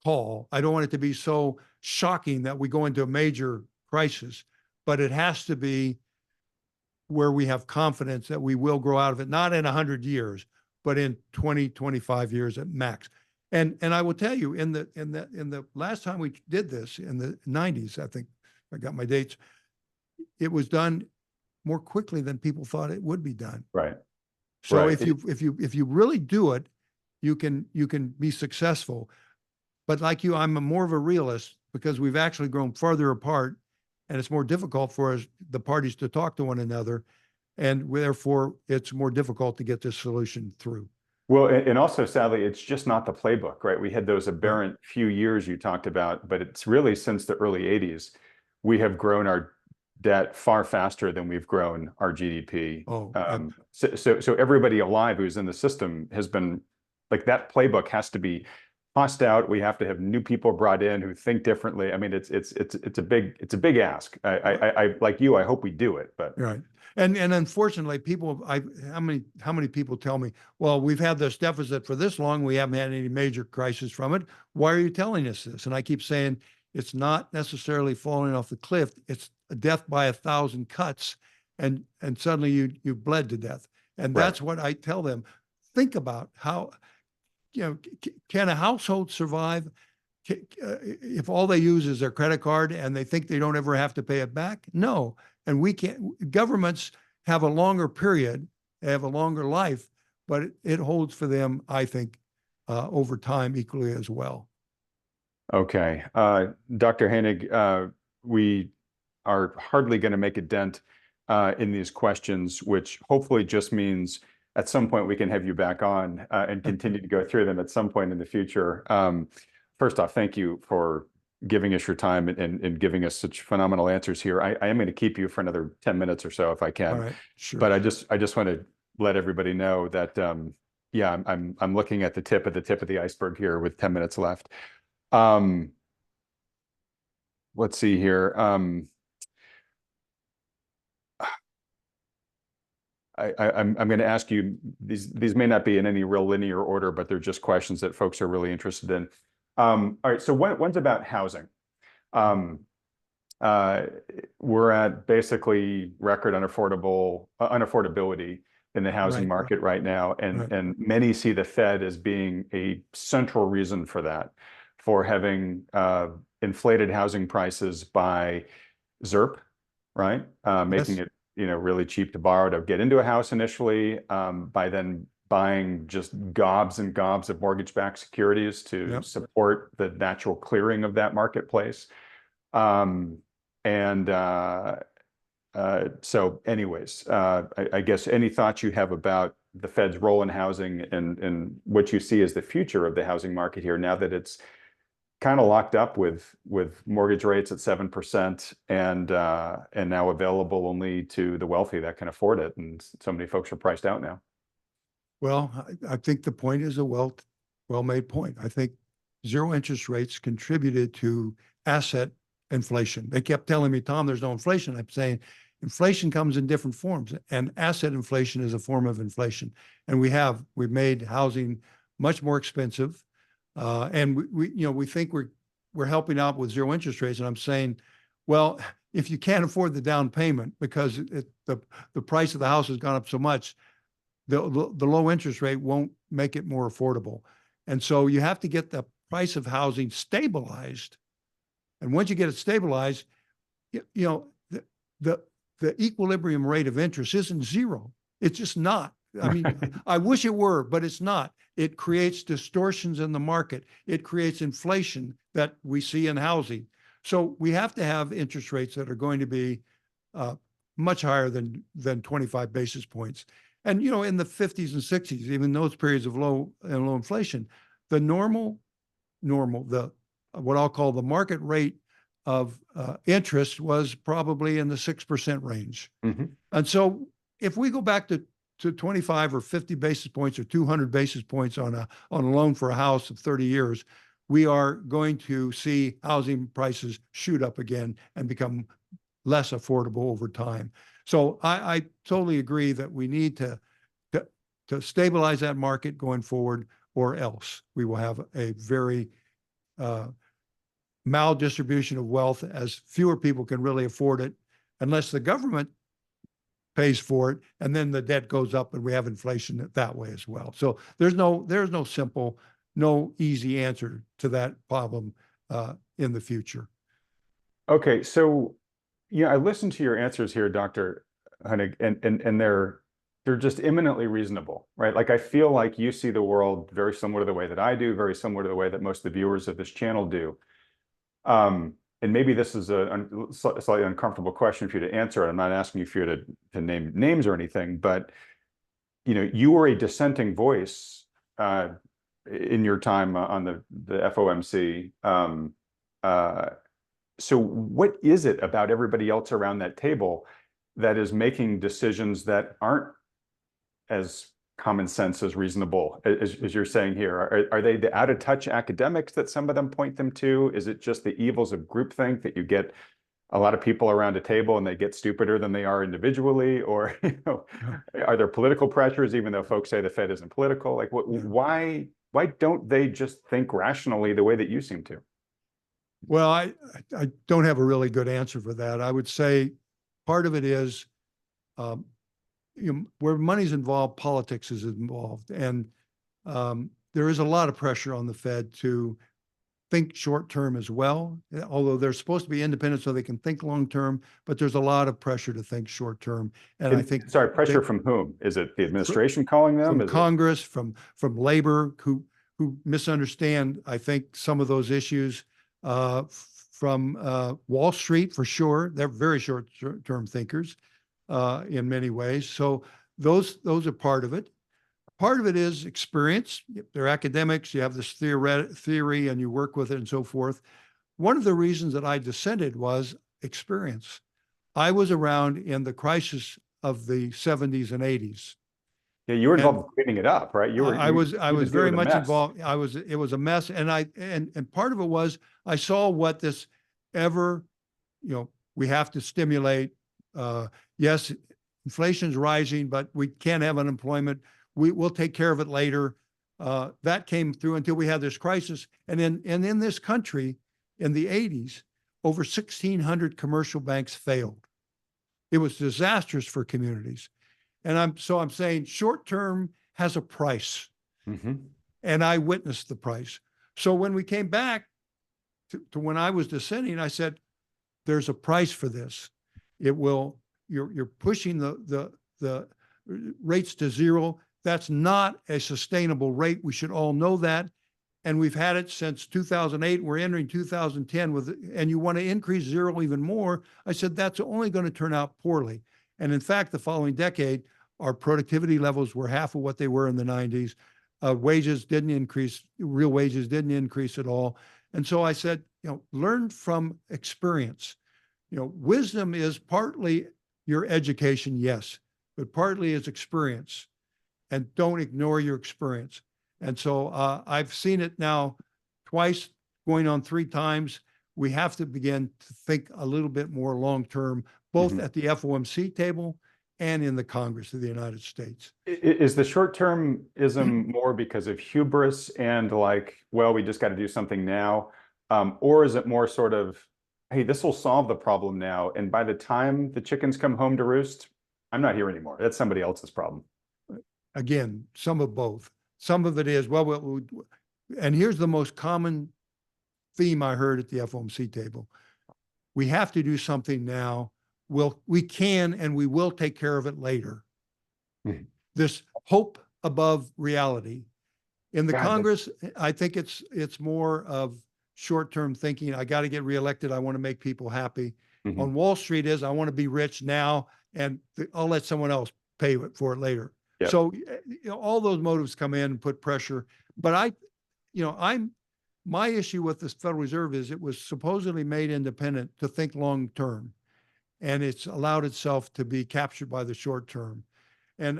call. I don't want it to be so shocking that we go into a major crisis, but it has to be where we have confidence that we will grow out of it, not in 100 years, but in 20, 25 years at max. And I will tell you, in the last time we did this in the 90s, I think I got my dates, it was done more quickly than people thought it would be done. Right. So if you really do it, you can be successful. But like you, I'm more of a realist because we've actually grown farther apart, and it's more difficult for us, the parties, to talk to one another, and therefore it's more difficult to get this solution through. Well, and also, sadly, it's just not the playbook, right? We had those aberrant few years you talked about, but it's really since the early 80s, we have grown our debt far faster than we've grown our GDP. So everybody alive who's in the system has been, like, that playbook has to be tossed out. We have to have new people brought in who think differently. I mean, it's a big ask. I like you, I hope we do it, but right. And unfortunately, how many people tell me, well, we've had this deficit for this long, we haven't had any major crisis from it. Why are you telling us this? And I keep saying, it's not necessarily falling off the cliff. It's a death by 1,000 cuts, and suddenly you bled to death. And that's what I tell them. Think about how, you know, can a household survive if all they use is their credit card and they think they don't ever have to pay it back? No. And we can't. Governments have a longer period, they have a longer life, but it holds for them, I think, over time equally as well. Okay. Dr. Hoenig, we are hardly going to make a dent in these questions, which hopefully just means at some point we can have you back on and continue to go through them at some point in the future. First off, thank you for giving us your time and giving us such phenomenal answers here. I am going to keep you for another 10 minutes or so if I can. All right, sure. But I just want to let everybody know that yeah, I'm looking at the tip of the iceberg here with 10 minutes left. Let's see here. I'm going to ask you, these may not be in any real linear order, but they're just questions that folks are really interested in. All right, so one's about housing. We're at basically record unaffordability in the housing market right now, and many see the Fed as being a central reason for that, for having inflated housing prices by ZIRP, right? Making it really cheap to borrow to get into a house initially, by then buying just gobs and gobs of mortgage-backed securities to support the natural clearing of that marketplace. So anyways, I guess any thoughts you have about the Fed's role in housing and what you see as the future of the housing market here now that it's kind of locked up with mortgage rates at 7% and now available only to the wealthy that can afford it, and so many folks are priced out now. Well, I think the point is a well-made point. I think zero interest rates contributed to asset inflation. They kept telling me, Tom, there's no inflation. I'm saying inflation comes in different forms, and asset inflation is a form of inflation. And we've made housing much more expensive. And we think we're helping out with zero interest rates. And I'm saying, well, if you can't afford the down payment because the price of the house has gone up so much, the low interest rate won't make it more affordable. And so you have to get the price of housing stabilized. And once you get it stabilized, the equilibrium rate of interest isn't zero. It's just not. I mean, I wish it were, but it's not. It creates distortions in the market. It creates inflation that we see in housing. So we have to have interest rates that are going to be much higher than 25 basis points. And, in the 50s and 60s, even those periods of low inflation, the what I'll call the market rate of interest was probably in the 6% range. Mm-hmm. And so if we go back to 25 or 50 basis points or 200 basis points on a loan for a house of 30 years, we are going to see housing prices shoot up again and become less affordable over time. So I totally agree that we need to stabilize that market going forward, or else we will have a very maldistribution of wealth, as fewer people can really afford it unless the government pays for it, and then the debt goes up and we have inflation that way as well. So there's no simple, no easy answer to that problem in the future. Okay, so I listened to your answers here, Dr. Hoenig, and they're just eminently reasonable, right? Like, I feel like you see the world very similar to the way that I do, very similar to the way that most of the viewers of this channel do. And maybe this is a slightly uncomfortable question for you to answer. I'm not asking you for you to name names or anything, but you were a dissenting voice in your time on the FOMC. So what is it about everybody else around that table that is making decisions that aren't as common sense as reasonable, as you're saying here? Are they the out-of-touch academics that some of them point them to? Is it just the evils of groupthink, that you get a lot of people around a table and they get stupider than they are individually? Or are there political pressures, even though folks say the Fed isn't political? Like, why don't they just think rationally the way that you seem to? Well, I don't have a really good answer for that. I would say part of it is where money's involved, politics is involved. And there is a lot of pressure on the Fed to think short-term as well, although they're supposed to be independent so they can think long-term, but there's a lot of pressure to think short-term. And I think— Sorry, pressure from whom? Is it the administration calling them? From Congress, from labor, who misunderstand, I think, some of those issues, from Wall Street, for sure. They're very short-term thinkers. in many ways. So those are part of it. Part of it is experience. They're academics. You have this theory and you work with it and so forth. One of the reasons that I dissented was experience. I was around in the crisis of the 70s and 80s. Yeah, you were And involved in cleaning it up, right? I was to deal very with the much mess. involved. It was a mess. And part of it was I saw what this ever, we have to stimulate. Yes, inflation's rising, but we can't have unemployment. We'll take care of it later. That came through until we had this crisis. And in this country, in the 80s, over 1,600 commercial banks failed. It was disastrous for communities. And I'm saying short term has a price. Mm-hmm. And I witnessed the price. So when we came back to when I was dissenting, I said, there's a price for this. It will, you're pushing the rates to zero. That's not a sustainable rate. We should all know that. And we've had it since 2008. We're entering 2010 and you want to increase zero even more. I said, that's only going to turn out poorly. And in fact, the following decade, our productivity levels were half of what they were in the 90s. Wages didn't increase, real wages didn't increase at all. And so I said, learn from experience. Wisdom is partly your education, yes, but partly is experience. And don't ignore your experience. And so I've seen it now twice, going on 3 times. We have to begin to think a little bit more long-term, both at the FOMC table and in the Congress of the United States. Is the short-termism more because of hubris and we just got to do something now? Or is it more sort of, hey, this will solve the problem now. And by the time the chickens come home to roost, I'm not here anymore. That's somebody else's problem. Again, some of both. Some of it is, and here's the most common theme I heard at the FOMC table. We have to do something now. We can and we will take care of it later. Mm-hmm. This hope above reality. In the Congress, I think it's more of short-term thinking. I got to get reelected. I want to make people happy. Mm-hmm. On Wall Street I want to be rich now and I'll let someone else pay for it later. Yep. So all those motives come in and put pressure. But my issue with this Federal Reserve is it was supposedly made independent to think long-term. And it's allowed itself to be captured by the short term. And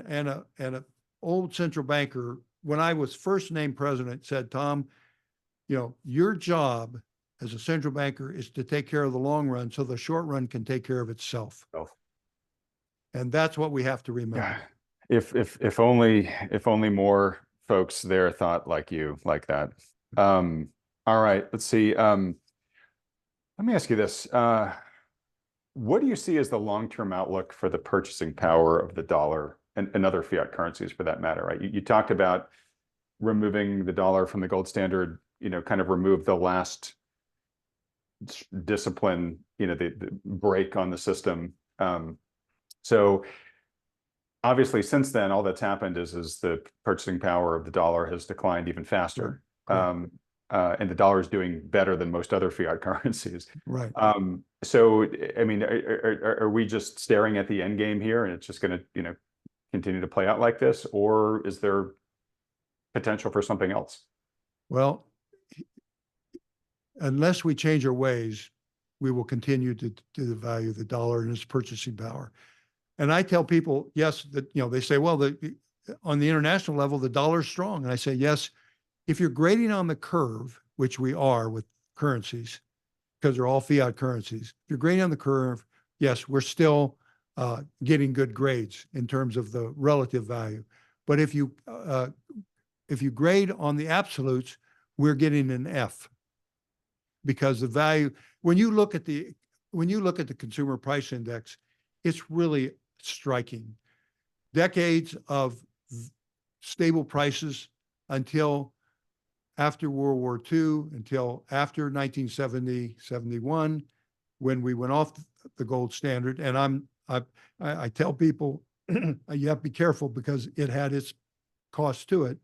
an old central banker, when I was first named president, said, Tom, your job as a central banker is to take care of the long run so the short run can take care of itself. Oh. And that's what we have to remember. If only more folks there thought like you, like that. All right, let's see. Let me ask you this. What do you see as the long-term outlook for the purchasing power of the dollar and other fiat currencies for that matter, right? You talked about removing the dollar from the gold standard, kind of remove the last discipline, the break on the system. So obviously since then, all that's happened is the purchasing power of the dollar has declined even faster. Sure. And the dollar is doing better than most other fiat currencies. Right. So, I mean, are we just staring at the end game here and it's just going to, continue to play out like this? Or is there potential for something else? Well, unless we change our ways, we will continue to devalue the dollar and its purchasing power. And I tell people, yes, that, they say, well, on the international level, the dollar is strong. And I say, yes, if you're grading on the curve, which we are with currencies, because they're all fiat currencies, if you're grading on the curve, yes, we're still getting good grades in terms of the relative value. But if you grade on the absolutes, we're getting an F, because the value, when you look at the consumer price index, it's really striking. Decades of stable prices until after World War II, until after 1970, 71, when we went off the gold standard. And I tell people, you have to be careful because it had its cost to it.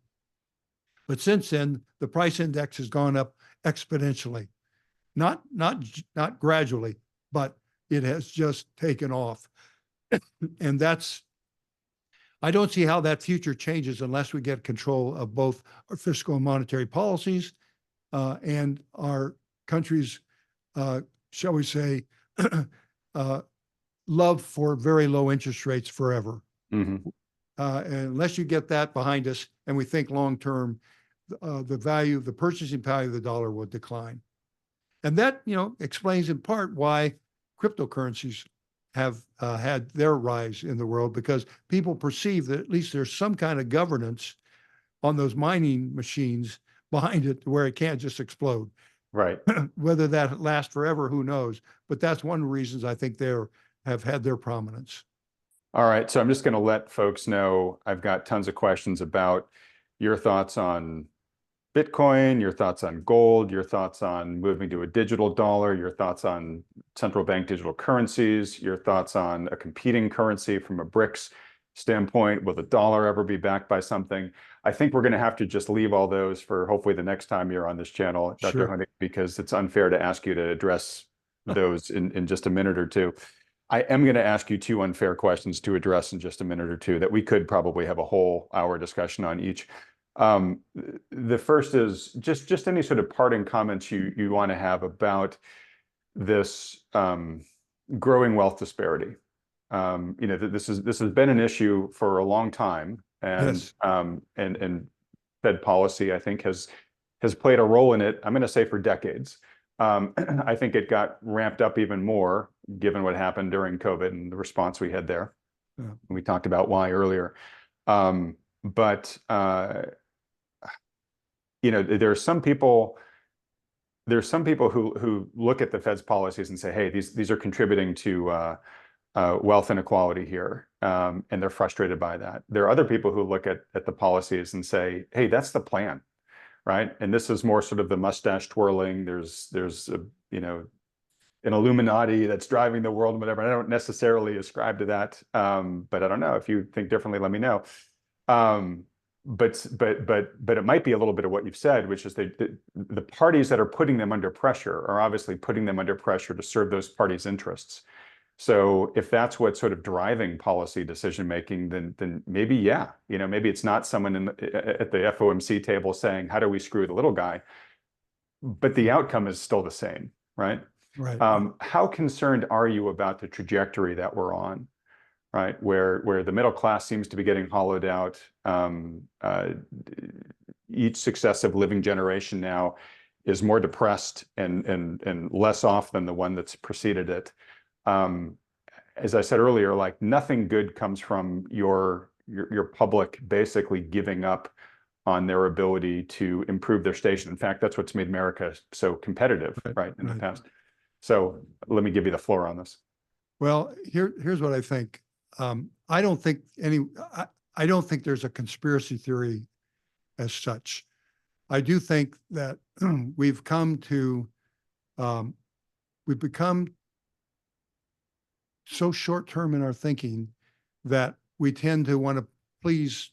But since then, the price index has gone up exponentially, not gradually, but it has just taken off. And I don't see how that future changes unless we get control of both our fiscal and monetary policies and our country's, shall we say, love for very low interest rates forever. Mm-hmm. And unless you get that behind us and we think long-term, the purchasing power of the dollar will decline. And that, explains in part why cryptocurrencies have had their rise in the world, because people perceive that at least there's some kind of governance on those mining machines behind it where it can't just explode. Right. Whether that lasts forever, who knows? But that's one of the reasons I think they have had their prominence. All right. So I'm just going to let folks know I've got tons of questions about your thoughts on Bitcoin, your thoughts on gold, your thoughts on moving to a digital dollar, your thoughts on central bank digital currencies, your thoughts on a competing currency from a BRICS standpoint. Will the dollar ever be backed by something? I think we're going to have to just leave all those for hopefully the next time you're on this channel, Dr. Sure. Hoenig, because it's unfair to ask you to address those in just a minute or two. I am going to ask you two unfair questions to address in just a minute or two that we could probably have a whole hour discussion on each. The first is just any sort of parting comments you want to have about this growing wealth disparity. This has been an issue for a long time, and Yes. And Fed policy, I think, has played a role in it. I'm going to say for decades. I think it got ramped up even more given what happened during COVID and the response we had there. Yeah. We talked about why earlier. But there are some people who look at the Fed's policies and say, hey, these are contributing to wealth inequality here, and they're frustrated by that. There are other people who look at the policies and say, hey, that's the plan, right? And this is more sort of the mustache twirling. There's an Illuminati that's driving the world and whatever. I don't necessarily ascribe to that, but I don't know. If you think differently, let me know. But it might be a little bit of what you've said, which is the parties that are putting them under pressure are obviously putting them under pressure to serve those parties' interests. So if that's what's sort of driving policy decision making, then maybe, yeah, maybe it's not someone at the FOMC table saying, how do we screw the little guy? But the outcome is still the same, right? Right. How concerned are you about the trajectory that we're on, right? Where the middle class seems to be getting hollowed out. Each successive living generation now is more depressed and less off than the one that's preceded it. As I said earlier, like nothing good comes from your public basically giving up on their ability to improve their station. In fact, that's what's made America so competitive, right, in the past. So let me give you the floor on this. Well, here's what I think. I don't think there's a conspiracy theory as such. I do think that we've become so short-term in our thinking that we tend to want to please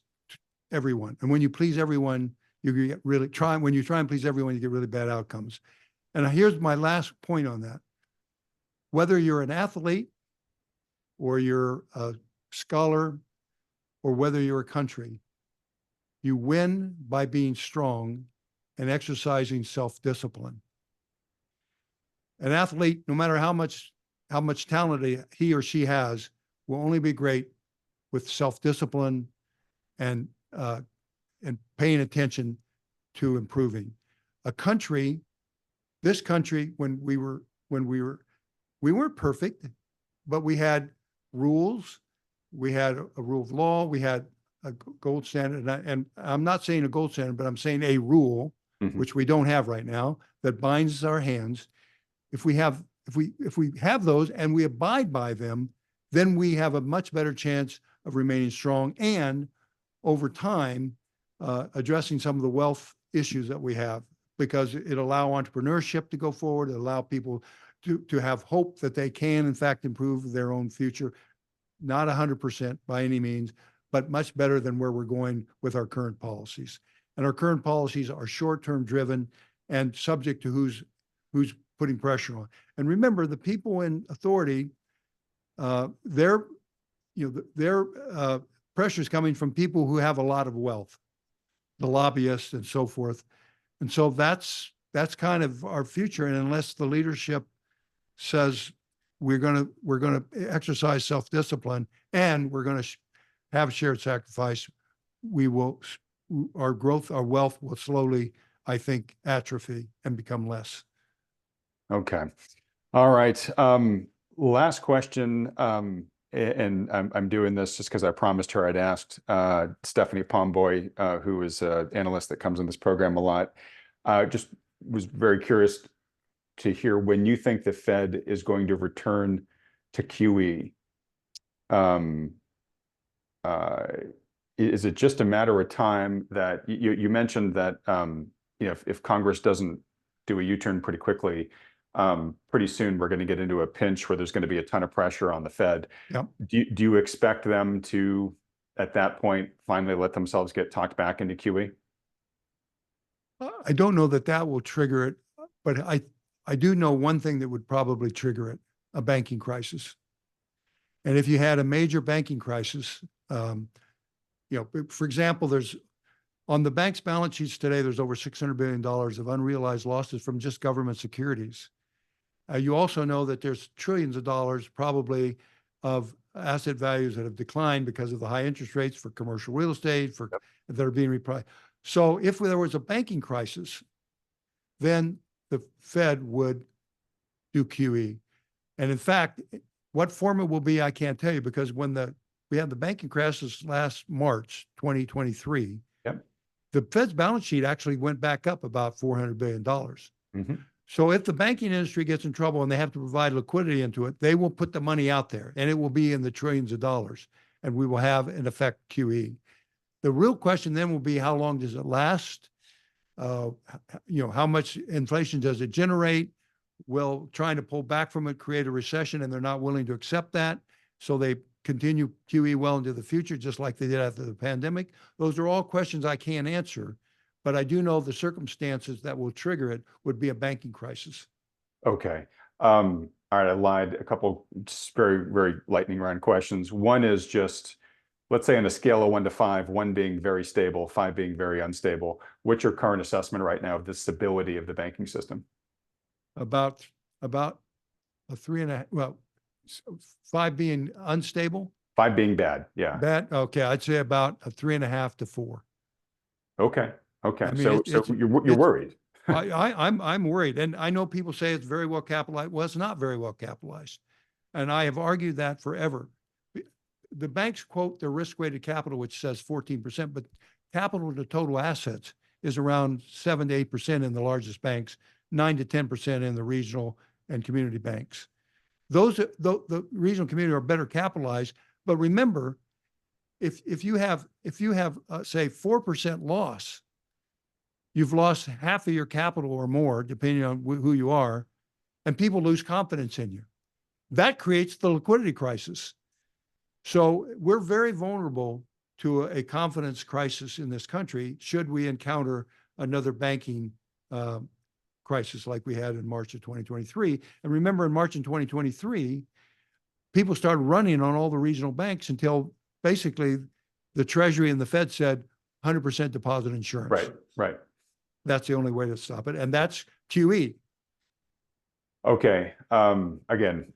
everyone. And when you please everyone, when you try and please everyone, you get really bad outcomes. And here's my last point on that. Whether you're an athlete or you're a scholar or whether you're a country, you win by being strong and exercising self-discipline. An athlete, no matter how much talent he or she has, will only be great with self-discipline and paying attention to improving. This country, when we weren't perfect, but we had rules, we had a rule of law, we had a gold standard, and I'm not saying a gold standard, but I'm saying a rule, which we don't have right now, that binds our hands. If we have those and we abide by them, then we have a much better chance of remaining strong and over time addressing some of the wealth issues that we have, because it allow entrepreneurship to go forward, it allow people to have hope that they can in fact improve their own future. Not 100% by any means, but much better than where we're going with our current policies. And our current policies are short-term driven and subject to who's putting pressure on. And remember, the people in authority, they're their pressure is coming from people who have a lot of wealth, the lobbyists and so forth. And so that's kind of our future. And unless the leadership says we're going to exercise self-discipline and we're going to have shared sacrifice, our wealth will slowly, I think, atrophy and become less. Okay. All right. Last question. And I'm doing this just because I promised her I'd asked Stephanie Pomboy, who is an analyst that comes on this program a lot. Just was very curious to hear when you think the Fed is going to return to QE. Is it just a matter of time that you mentioned that if Congress doesn't do a U-turn pretty quickly, pretty soon we're going to get into a pinch where there's going to be a ton of pressure on the Fed. Yep. Do you expect them to, at that point, finally let themselves get talked back into QE? I don't know that will trigger it, but I do know one thing that would probably trigger it: a banking crisis. And if you had a major banking crisis, for example, there's on the bank's balance sheets today, there's over $600 billion of unrealized losses from just government securities. You also know that there's trillions of dollars probably of asset values that have declined because of the high interest rates for commercial real estate that are being repriced. So if there was a banking crisis, then the Fed would do QE. And in fact, what form it will be, I can't tell you, because when we had the banking crisis last March 2023, yep, the Fed's balance sheet actually went back up about $400 billion. mm-hmm. So if the banking industry gets in trouble and they have to provide liquidity into it, they will put the money out there and it will be in the trillions of dollars, and we will have, in effect, QE. The real question then will be, how long does it last? How much inflation does it generate? Will trying to pull back from it create a recession, and they're not willing to accept that? So they continue QE well into the future, just like they did after the pandemic. Those are all questions I can't answer, but I do know the circumstances that will trigger it would be a banking crisis. Okay. All right. I lied. A couple just very, very lightning round questions. One is just, let's say on a scale of 1 to 5, 1 being very stable, 5 being very unstable. What's your current assessment right now of the stability of the banking system? About a 3.5, well, 5 being unstable. 5 being bad. Yeah. Bad. Okay. I'd say about a 3.5 to 4. Okay. Okay. I mean, so you're worried. I'm worried. And I know people say it's very well capitalized. Well, it's not very well capitalized. And I have argued that forever. The banks quote their risk-weighted capital, which says 14%, but capital to total assets is around 7 to 8% in the largest banks, 9 to 10% in the regional and community banks. The regional community are better capitalized. But remember, if you have say 4% loss, you've lost half of your capital or more, depending on who you are, and people lose confidence in you. That creates the liquidity crisis. So we're very vulnerable to a confidence crisis in this country should we encounter another banking crisis like we had in March of 2023. And remember, in March of 2023, people started running on all the regional banks until basically the Treasury and the Fed said 100% deposit insurance. Right, right. That's the only way to stop it. And that's QE. Okay. Again,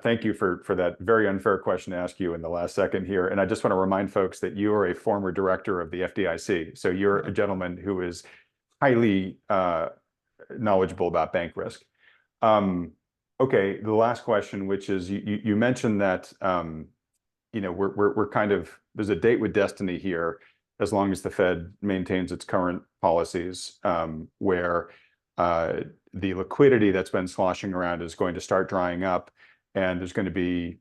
thank you for that very unfair question to ask you in the last second here. And I just want to remind folks that you are a former director of the FDIC. So you're a gentleman who is highly knowledgeable about bank risk. Okay, the last question, which is you mentioned that we're kind of, there's a date with destiny here, as long as the Fed maintains its current policies, where the liquidity that's been sloshing around is going to start drying up, and there's going to be,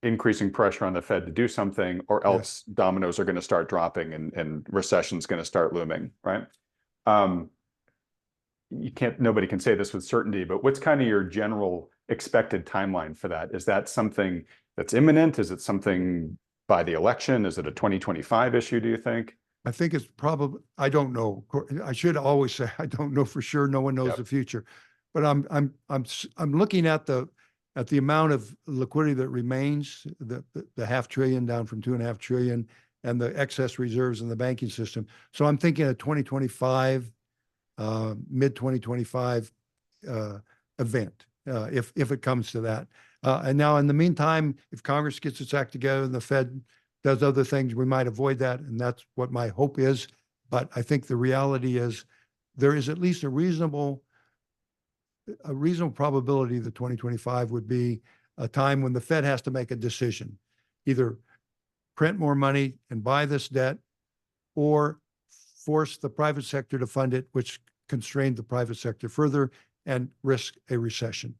increasing pressure on the Fed to do something, or else dominoes are going to start dropping and recession's going to start looming, right? Nobody can say this with certainty, but what's kind of your general expected timeline for that? Is that something that's imminent? Is it something by the election? Is it a 2025 issue, do you think? I think it's probably, I don't know. I should always say I don't know for sure. No one knows the future, but I'm looking at the at the amount of liquidity that remains, the $500 billion down from $2.5 trillion, and the excess reserves in the banking system. So I'm thinking a 2025, mid 2025 event, if it comes to that. And now, in the meantime, if Congress gets its act together and the Fed does other things, we might avoid that, and that's what my hope is. But I think the reality is there is at least a reasonable probability that 2025 would be a time when the Fed has to make a decision, either print more money and buy this debt, or force the private sector to fund it, which constrained the private sector further and risk a recession.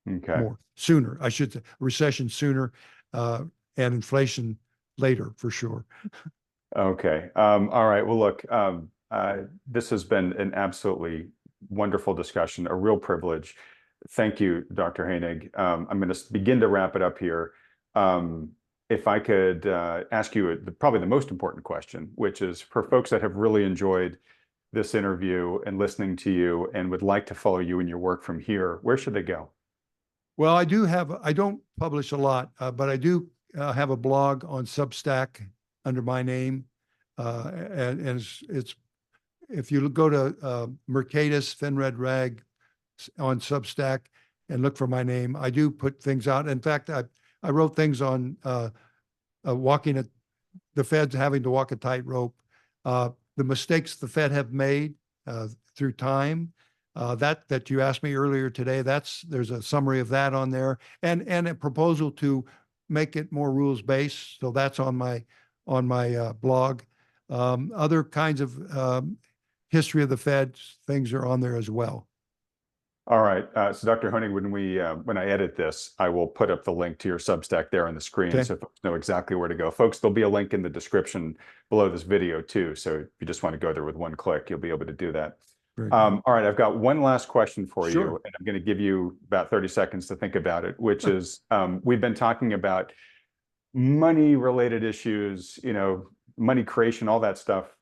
Okay. More sooner, I should say, recession sooner, and inflation later, for sure. Okay. All right. Well, look, this has been an absolutely wonderful discussion, a real privilege. Thank you, Dr. Hoenig. I'm going to begin to wrap it up here. If I could ask you probably the most important question, which is for folks that have really enjoyed this interview and listening to you and would like to follow you in your work from here, where should they go? Well, I don't publish a lot, but I do have a blog on Substack under my name. And it's if you go to Mercatus Finred Rag on Substack and look for my name, I do put things out. In fact, I wrote things on the Fed's having to walk a tightrope, the mistakes the Fed have made through time. That you asked me earlier today, there's a summary of that on there, and a proposal to make it more rules-based. So that's on my blog. Other kinds of history of the Fed things are on there as well. All right. So Dr. Hoenig, when I edit this, I will put up the link to your Substack there on the screen, Okay. so folks know exactly where to go. Folks, there'll be a link in the description below this video too. So if you just want to go there with one click, you'll be able to do that. All right, I've got one last question for Sure. you, and I'm going to give you about 30 seconds to think about it, which is, we've been talking about money-related issues, money creation, all that stuff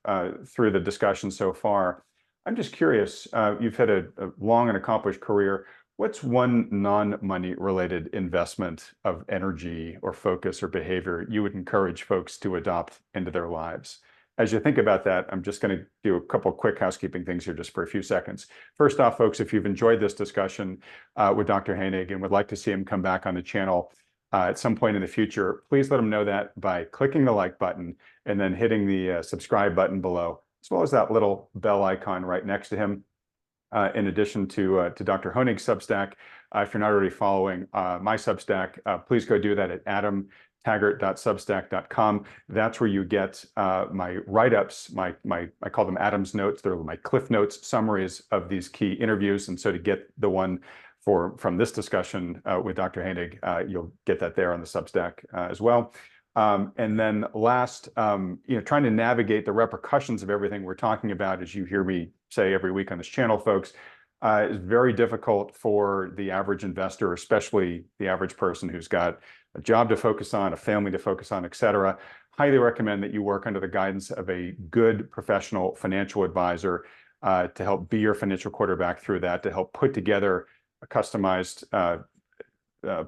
through the discussion so far. I'm just curious, you've had a long and accomplished career. What's one non-money related investment of energy or focus or behavior you would encourage folks to adopt into their lives? As you think about that, I'm just going to do a couple of quick housekeeping things here just for a few seconds. First off, folks, if you've enjoyed this discussion with Dr. Hoenig and would like to see him come back on the channel at some point in the future, please let him know that by clicking the like button and then hitting the subscribe button below, as well as that little bell icon right next to him. In addition to Dr. Hoenig's Substack, if you're not already following my Substack, please go do that at adamtaggart.substack.com. That's where you get my write-ups, I call them Adam's notes. They're my cliff notes, summaries of these key interviews. And so to get the one from this discussion with Dr. Hoenig, you'll get that there on the Substack as well. And then last, trying to navigate the repercussions of everything we're talking about, as you hear me say every week on this channel, folks, is very difficult for the average investor, especially the average person who's got a job to focus on, a family to focus on, et cetera. Highly recommend that you work under the guidance of a good professional financial advisor to help be your financial quarterback through that, to help put together a customized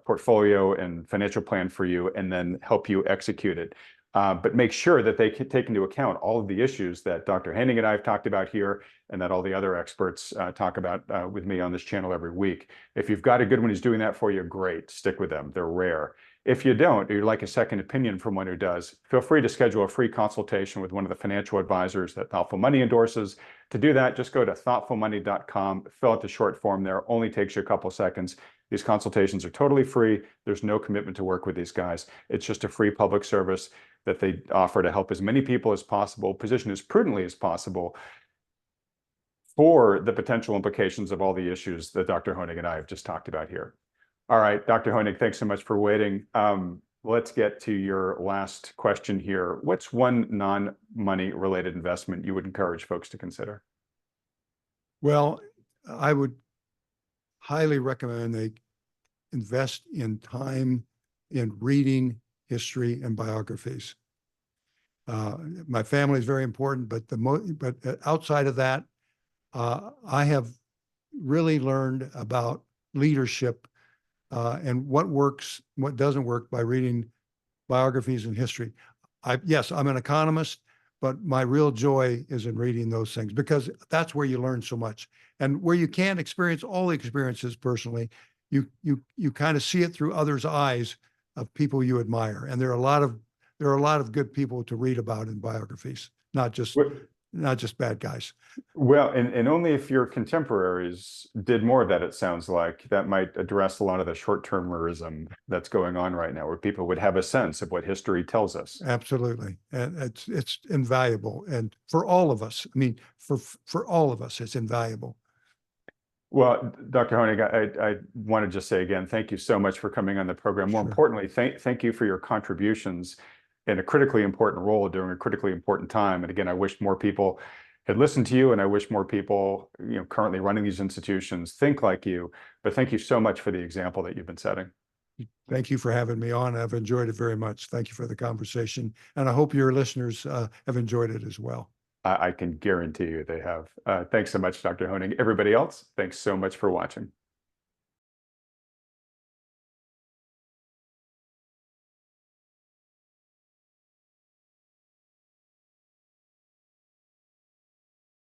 portfolio and financial plan for you, and then help you execute it. But make sure that they can take into account all of the issues that Dr. Hoenig and I have talked about here, and that all the other experts talk about with me on this channel every week. If you've got a good one who's doing that for you, great, stick with them. They're rare. If you don't, or you'd like a second opinion from one who does, feel free to schedule a free consultation with one of the financial advisors that Thoughtful Money endorses. To do that, just go to thoughtfulmoney.com, fill out the short form there. Only takes you a couple seconds. These consultations are totally free. There's no commitment to work with these guys. It's just a free public service that they offer to help as many people as possible, position as prudently as possible for the potential implications of all the issues that Dr. Hoenig and I have just talked about here. All right, Dr. Hoenig, thanks so much for waiting. Let's get to your last question here. What's one non-money related investment you would encourage folks to consider? Well, I would highly recommend they invest in time in reading history and biographies. My family is very important, but outside of that, I have really learned about leadership and what works, what doesn't work by reading biographies and history. Yes, I'm an economist, but my real joy is in reading those things because that's where you learn so much. And where you can't experience all the experiences personally, you kind of see it through others' eyes of people you admire. And there are a lot of good people to read about in biographies, not just bad guys. Well, and only if your contemporaries did more of that, it sounds like, that might address a lot of the short-termerism that's going on right now, where people would have a sense of what history tells us. Absolutely. And it's invaluable. And for all of us, I mean, for all of us, it's invaluable. Well, Dr. Hoenig, I want to just say again, thank you so much for coming on the program. More Sure. importantly, thank you for your contributions in a critically important role during a critically important time. And again, I wish more people had listened to you, and I wish more people, currently running these institutions think like you. But thank you so much for the example that you've been setting. Thank you for having me on. I've enjoyed it very much. Thank you for the conversation. And I hope your listeners have enjoyed it as well. I can guarantee you they have. Thanks so much, Dr. Hoenig. Everybody else, thanks so much for watching.